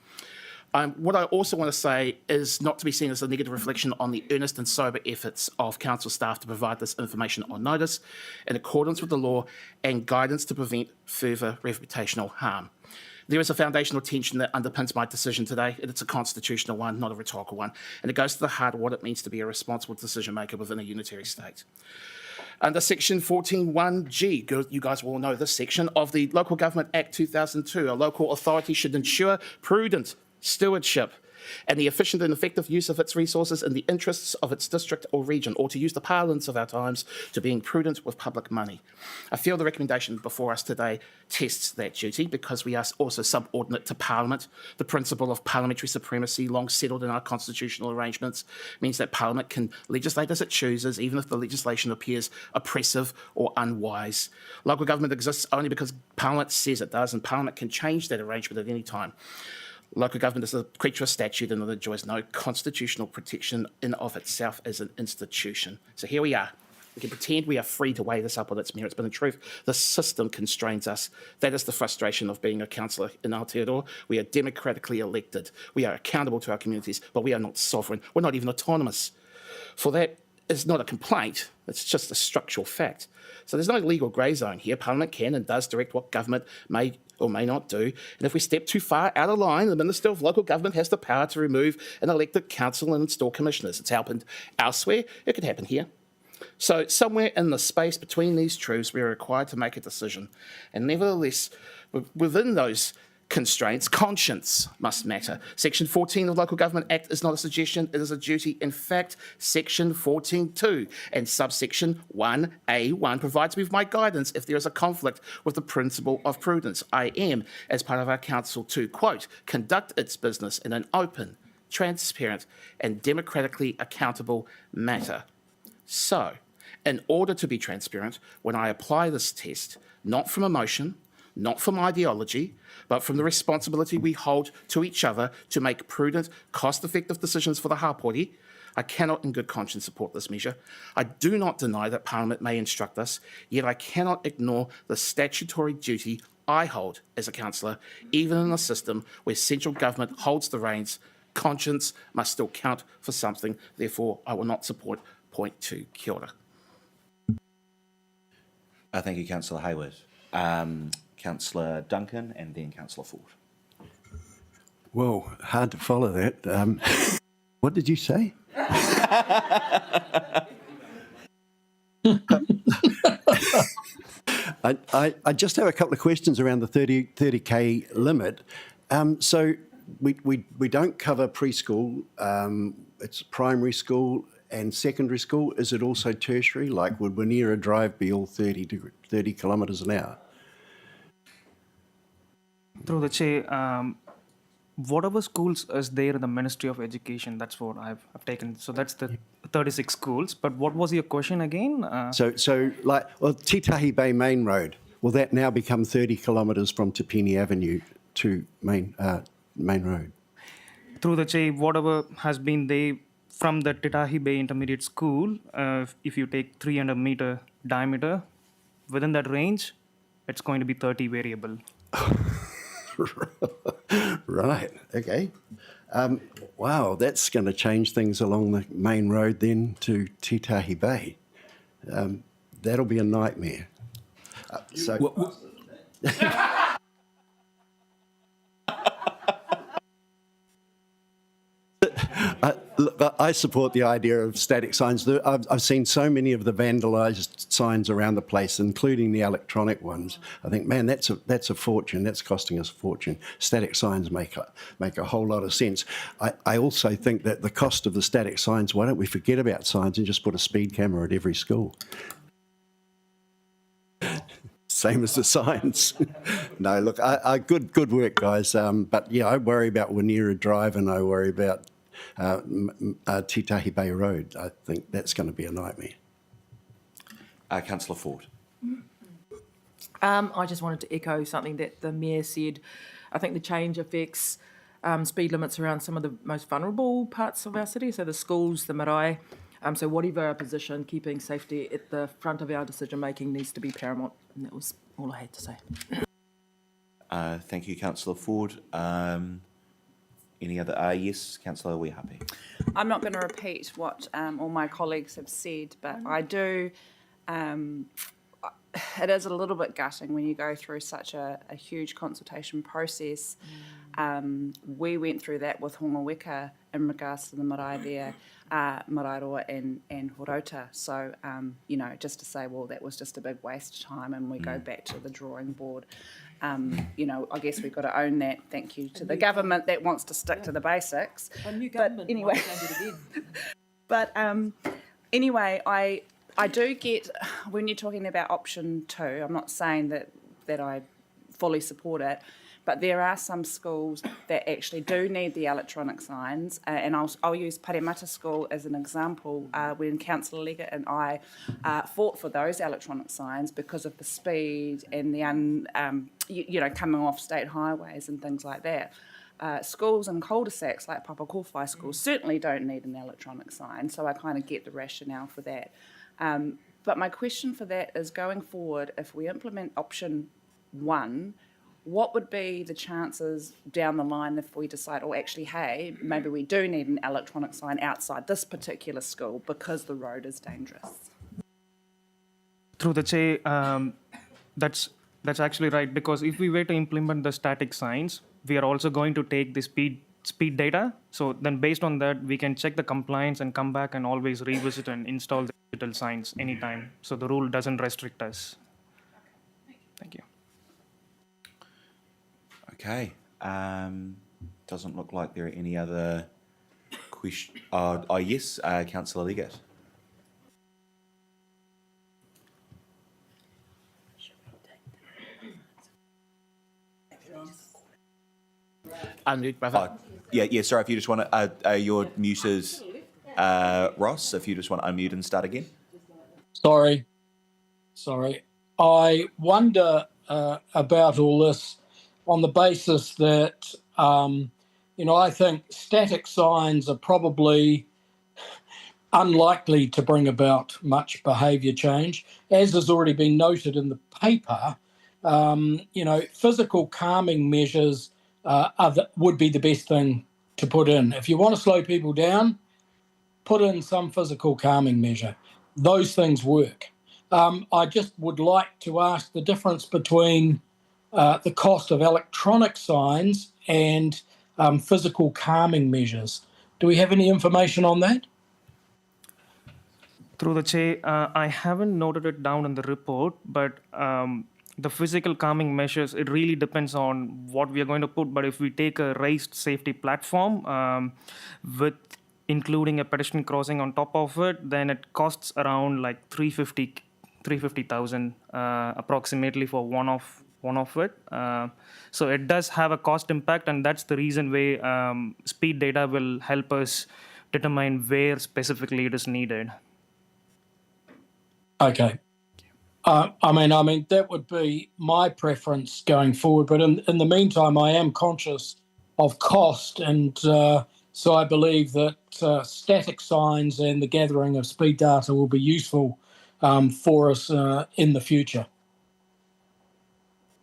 What I also want to say is not to be seen as a negative reflection on the earnest and sober efforts of council staff to provide this information on notice in accordance with the law and guidance to prevent further reputational harm. There is a foundational tension that underpins my decision today, and it's a constitutional one, not a rhetorical one, and it goes to the heart of what it means to be a responsible decision maker within a unitary state. Under Section 14(1)(g), you guys will all know this section, of the Local Government Act 2002, a local authority should ensure prudent stewardship and the efficient and effective use of its resources in the interests of its district or region, or to use the parlance of our times, to being prudent with public money. I feel the recommendation before us today tests that duty, because we are also subordinate to Parliament. The principle of parliamentary supremacy, long settled in our constitutional arrangements, means that Parliament can legislate as it chooses, even if the legislation appears oppressive or unwise. Local government exists only because Parliament says it does, and Parliament can change that arrangement at any time. Local government is a creature of statute and it enjoys no constitutional protection in of itself as an institution. So here we are. We can pretend we are free to weigh this up on its merits, but in truth, the system constrains us. That is the frustration of being a councillor in Aotearoa. We are democratically elected. We are accountable to our communities, but we are not sovereign. We're not even autonomous. For that is not a complaint. It's just a structural fact. So there's no legal grey zone here. Parliament can and does direct what government may or may not do. And if we step too far out of line, the Minister of Local Government has the power to remove an elected council and install commissioners. It's happened elsewhere. It could happen here. So somewhere in the space between these truths, we are required to make a decision. And nevertheless, within those constraints, conscience must matter. Section 14 of the Local Government Act is not a suggestion, it is a duty. In fact, Section 14(2) and subsection 1A1 provides me with my guidance if there is a conflict with the principle of prudence. I am, as part of our council, to, quote, conduct its business in an open, transparent and democratically accountable manner. So, in order to be transparent, when I apply this test, not from emotion, not from ideology, but from the responsibility we hold to each other to make prudent, cost-effective decisions for the hapori, I cannot in good conscience support this measure. I do not deny that Parliament may instruct us, yet I cannot ignore the statutory duty I hold as a councillor, even in a system where central government holds the reins. Conscience must still count for something. Therefore, I will not support point 2. Kia ora. Thank you, Councillor Hayward. Councillor Duncan and then Councillor Ford. Well, hard to follow that. What did you say? I just have a couple of questions around the 30K limit. So we don't cover preschool. It's primary school and secondary school. Is it also tertiary? Like, would Wairaka Drive be all 30 kilometres an hour? Through the chair, whatever schools is there in the Ministry of Education, that's what I've taken. So that's the 36 schools. But what was your question again? So like, well, Titahi Bay Main Road, will that now become 30 kilometres from Tapini Avenue to Main Road? Through the chair, whatever has been there from the Titahi Bay Intermediate School, if you take 300-metre diameter, within that range, it's going to be 30 variable. Right, okay. Wow, that's going to change things along the main road then to Titahi Bay. That'll be a nightmare. Look, I support the idea of static signs. I've seen so many of the vandalised signs around the place, including the electronic ones. I think, man, that's a fortune. That's costing us a fortune. Static signs make a whole lot of sense. I also think that the cost of the static signs, why don't we forget about signs and just put a speed camera at every school? Same as the signs. No, look, good work, guys. But yeah, I worry about Wairaka Drive and I worry about Titahi Bay Road. I think that's going to be a nightmare. Councillor Ford. I just wanted to echo something that the Mayor said. I think the change affects speed limits around some of the most vulnerable parts of our city, so the schools, the marae. So whatever our position, keeping safety at the front of our decision-making needs to be paramount. And that was all I had to say. Thank you, Councillor Ford. Any other? Yes, Councillor, we're happy. I'm not going to repeat what all my colleagues have said, but I do. It is a little bit gutting when you go through such a huge consultation process. We went through that with Hongaweka in regards to the marae there, Maraeroa and Horota. So, just to say, well, that was just a big waste of time and we go back to the drawing board. I guess we've got to own that. Thank you to the government that wants to stick to the basics. A new government anyway, might change it again. But anyway, I do get, when you're talking about option 2, I'm not saying that I fully support it, but there are some schools that actually do need the electronic signs, and I'll use Paremata School as an example, when Councillor Leggett and I fought for those electronic signs because of the speed and the coming off state highways and things like that. Schools and cul-de-sacs like Papakowhai schools certainly don't need an electronic sign, so I kind of get the rationale for that. But my question for that is, going forward, if we implement option 1, what would be the chances down the line if we decide, oh, actually, hey, maybe we do need an electronic sign outside this particular school because the road is dangerous? Through the chair, that's actually right, because if we were to implement the static signs, we are also going to take the speed data. So then based on that, we can check the compliance and come back and always revisit and install the digital signs anytime. So the rule doesn't restrict us. Thank you. Okay. Doesn't look like there are any other questions. Yes, Councillor Leggett. Unmute, brother. Yeah, sorry, if you just want to, you're muted, Ross, if you just want to unmute and start again. Sorry. I wonder, about all this on the basis that, I think static signs are probably unlikely to bring about much behaviour change. As has already been noted in the paper, physical calming measures would be the best thing to put in. If you want to slow people down, put in some physical calming measure. Those things work. I just would like to ask the difference between the cost of electronic signs and physical calming measures. Do we have any information on that? Through the chair, I haven't noted it down in the report, but the physical calming measures, it really depends on what we are going to put. But if we take a raised safety platform with including a pedestrian crossing on top of it, then it costs around like 350,000 approximately for one of it. So it does have a cost impact, and that's the reason why speed data will help us determine where specifically it is needed. Okay. I mean, that would be my preference going forward. But in the meantime, I am conscious of cost, and so I believe that static signs and the gathering of speed data will be useful for us in the future.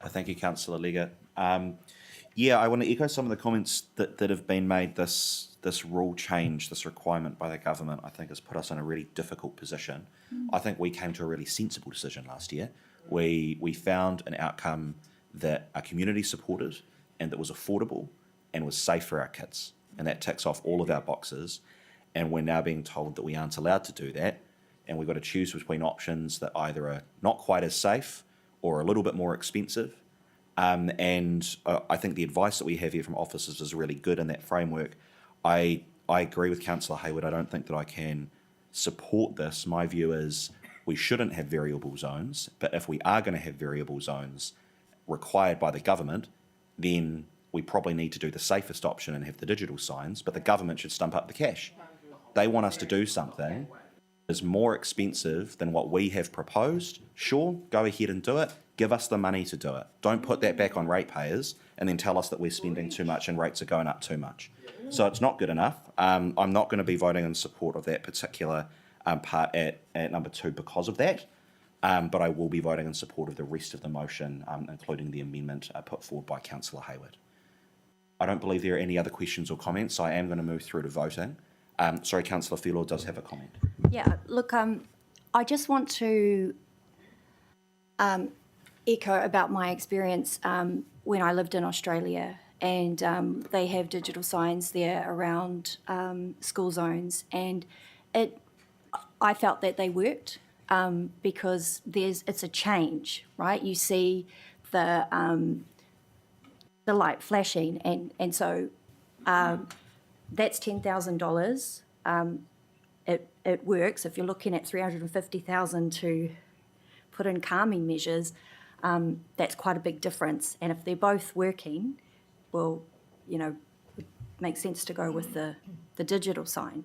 Thank you, Councillor Leggett. I want to echo some of the comments that have been made. This rule change, this requirement by the government, I think has put us in a really difficult position. I think we came to a really sensible decision last year. We found an outcome that our community supported and that was affordable and was safe for our kids. And that ticks off all of our boxes. And we're now being told that we aren't allowed to do that. And we've got to choose between options that either are not quite as safe or a little bit more expensive. I think the advice that we have here from officers is really good in that framework. I agree with Councillor Hayward. I don't think that I can support this. My view is we shouldn't have variable zones, but if we are going to have variable zones required by the government, then we probably need to do the safest option and have the digital signs, but the government should stump up the cash. They want us to do something that is more expensive than what we have proposed. Sure, go ahead and do it. Give us the money to do it. Don't put that back on ratepayers and then tell us that we're spending too much and rates are going up too much. So it's not good enough. I'm not going to be voting in support of that particular part at number 2 because of that, but I will be voting in support of the rest of the motion, including the amendment put forward by Councillor Hayward. I don't believe there are any other questions or comments, so I am going to move through to voting. Sorry, Councillor Wheelock does have a comment. Yeah, look, I just want to echo about my experience when I lived in Australia, and they have digital signs there around school zones, and I felt that they worked because it's a change, right? You see the light flashing, and so that's $10,000. It works. If you're looking at $350,000 to put in calming measures, that's quite a big difference. And if they're both working, well, it makes sense to go with the digital sign.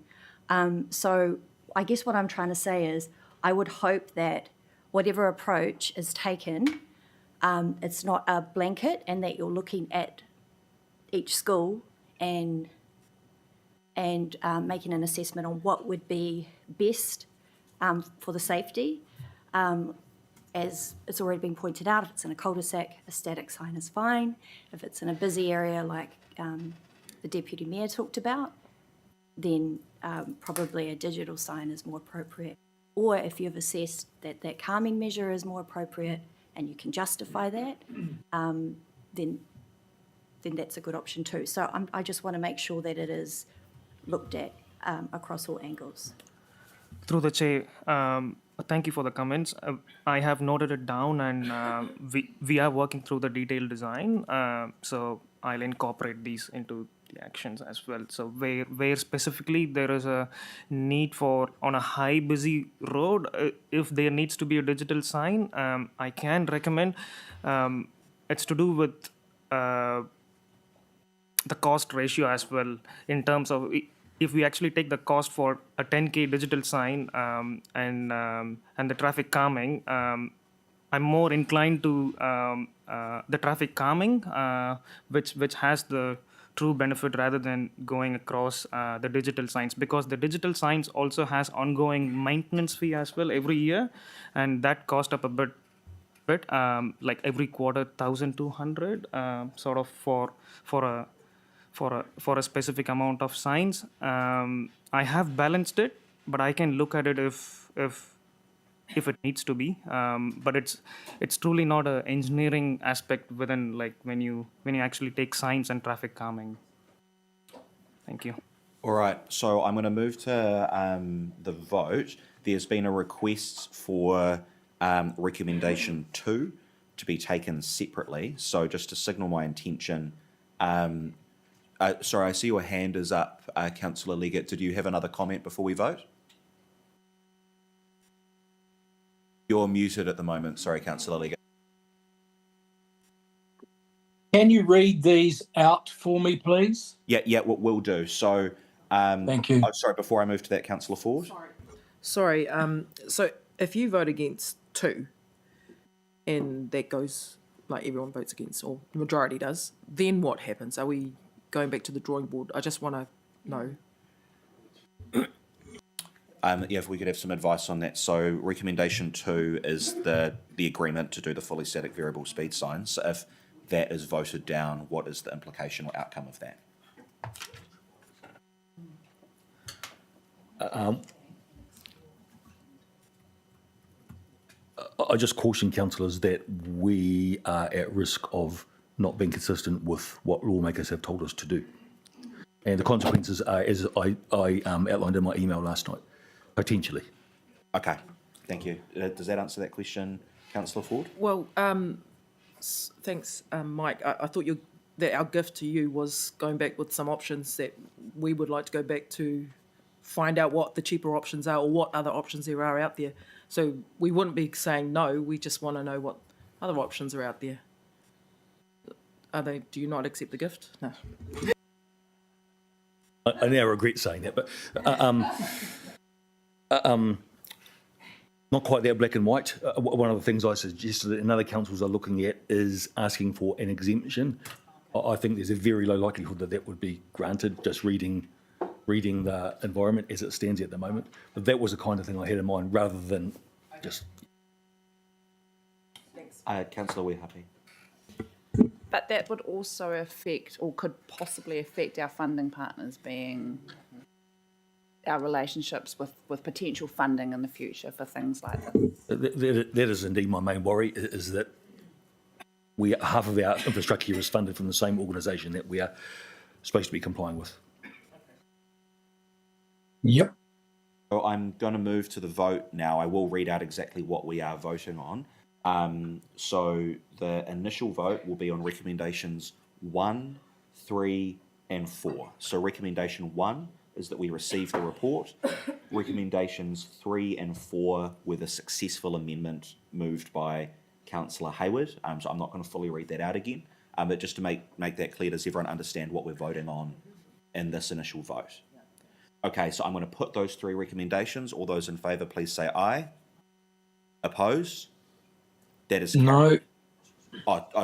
So I guess what I'm trying to say is I would hope that whatever approach is taken, it's not a blanket, and that you're looking at each school and making an assessment on what would be best for the safety. As it's already been pointed out, if it's in a cul-de-sac, a static sign is fine. If it's in a busy area like the Deputy Mayor talked about, then probably a digital sign is more appropriate. Or if you've assessed that that calming measure is more appropriate and you can justify that, then that's a good option too. So I just want to make sure that it is looked at across all angles. Through the chair, thank you for the comments. I have noted it down, and we are working through the detailed design. So I'll incorporate these into the actions as well. So where specifically there is a need for on a high busy road, if there needs to be a digital sign, I can recommend. It's to do with the cost ratio as well, in terms of if we actually take the cost for a 10K digital sign and the traffic calming, I'm more inclined to the traffic calming, which has the true benefit rather than going across the digital signs, because the digital signs also has ongoing maintenance fee as well every year, and that cost up a bit like every quarter 1,200 sort of for a specific amount of signs. I have balanced it, but I can look at it if it needs to be. But it's truly not a engineering aspect within, like when you actually take signs and traffic calming. Thank you. All right, so I'm going to move to the vote. There's been a request for recommendation 2 to be taken separately. So just to signal my intention, sorry, I see your hand is up, Councillor Leggett. Did you have another comment before we vote? You're muted at the moment. Sorry, Councillor Leggett. Can you read these out for me, please? Yeah, what we'll do. So, thank you. Oh, sorry, before I move to that, Councillor Ford. Sorry, so if you vote against 2, and that goes, like everyone votes against, or the majority does, then what happens? Are we going back to the drawing board? I just want to know. Yeah, if we could have some advice on that. So recommendation 2 is the agreement to do the fully static variable speed signs. So if that is voted down, what is the implication or outcome of that? I just caution councillors that we are at risk of not being consistent with what lawmakers have told us to do. And the consequences are, as I outlined in my email last night, potentially. Okay, thank you. Does that answer that question, Councillor Ford? Well, thanks, Mike. I thought that our gift to you was going back with some options that we would like to go back to find out what the cheaper options are or what other options there are out there. So we wouldn't be saying no, we just want to know what other options are out there. Do you not accept the gift? No. I now regret saying that, but not quite that black and white. One of the things I suggested that other councils are looking at is asking for an exemption. I think there's a very low likelihood that that would be granted, just reading the environment as it stands at the moment. But that was the kind of thing I had in mind, rather than just... Thanks. Councillor, we're happy. But that would also affect, or could possibly affect, our funding partners, being our relationships with potential funding in the future for things like this. That is indeed my main worry, is that half of our infrastructure is funded from the same organisation that we are supposed to be complying with. Yep. So I'm going to move to the vote now. I will read out exactly what we are voting on. So the initial vote will be on recommendations 1, 3, and 4. So recommendation 1 is that we receive the report. Recommendations 3 and 4 were the successful amendment moved by Councillor Hayward. So I'm not going to fully read that out again. But just to make that clear, does everyone understand what we're voting on in this initial vote? Okay, so I'm going to put those 3 recommendations. All those in favour, please say aye. Oppose? That is no.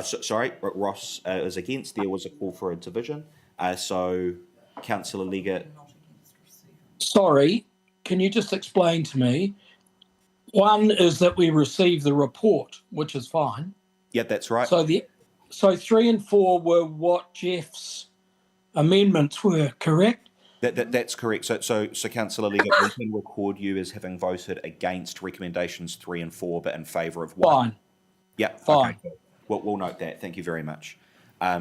Sorry, Ross is against. There was a call for a division. So, Councillor Leggett. Sorry, can you just explain to me? 1 is that we receive the report, which is fine. Yeah, that's right. So 3 and 4 were what Jeff's amendments were, correct? That's correct. So Councillor Leggett, we can record you as having voted against recommendations 3 and 4, but in favour of 1. Fine. Yeah, fine. Okay. We'll note that. Thank you very much.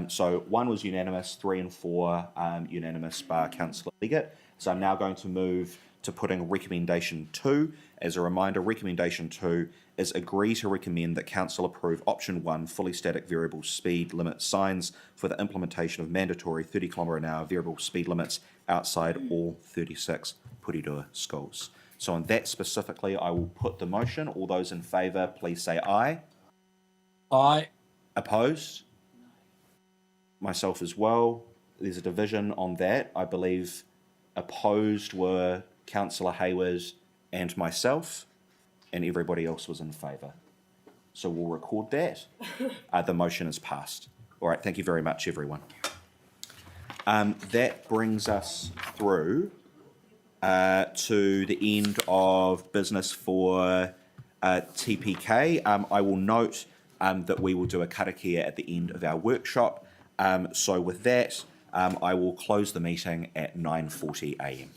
So 1 was unanimous, 3 and 4 unanimous bar Councillor Leggett. So I'm now going to move to putting recommendation 2. As a reminder, recommendation 2 is agree to recommend that Council approve option 1, fully static variable speed limit signs for the implementation of mandatory 30 km/h variable speed limits outside all 36 Porirua schools. So on that specifically, I will put the motion. All those in favour, please say aye. Aye. Opposed? Myself as well. There's a division on that. I believe opposed were Councillor Hayward and myself, and everybody else was in favour. So we'll record that. The motion is passed. All right, thank you very much, everyone. That brings us through to the end of business for TPK. I will note that we will do a karakia at the end of our workshop. So with that, I will close the meeting at 9:40 a.m.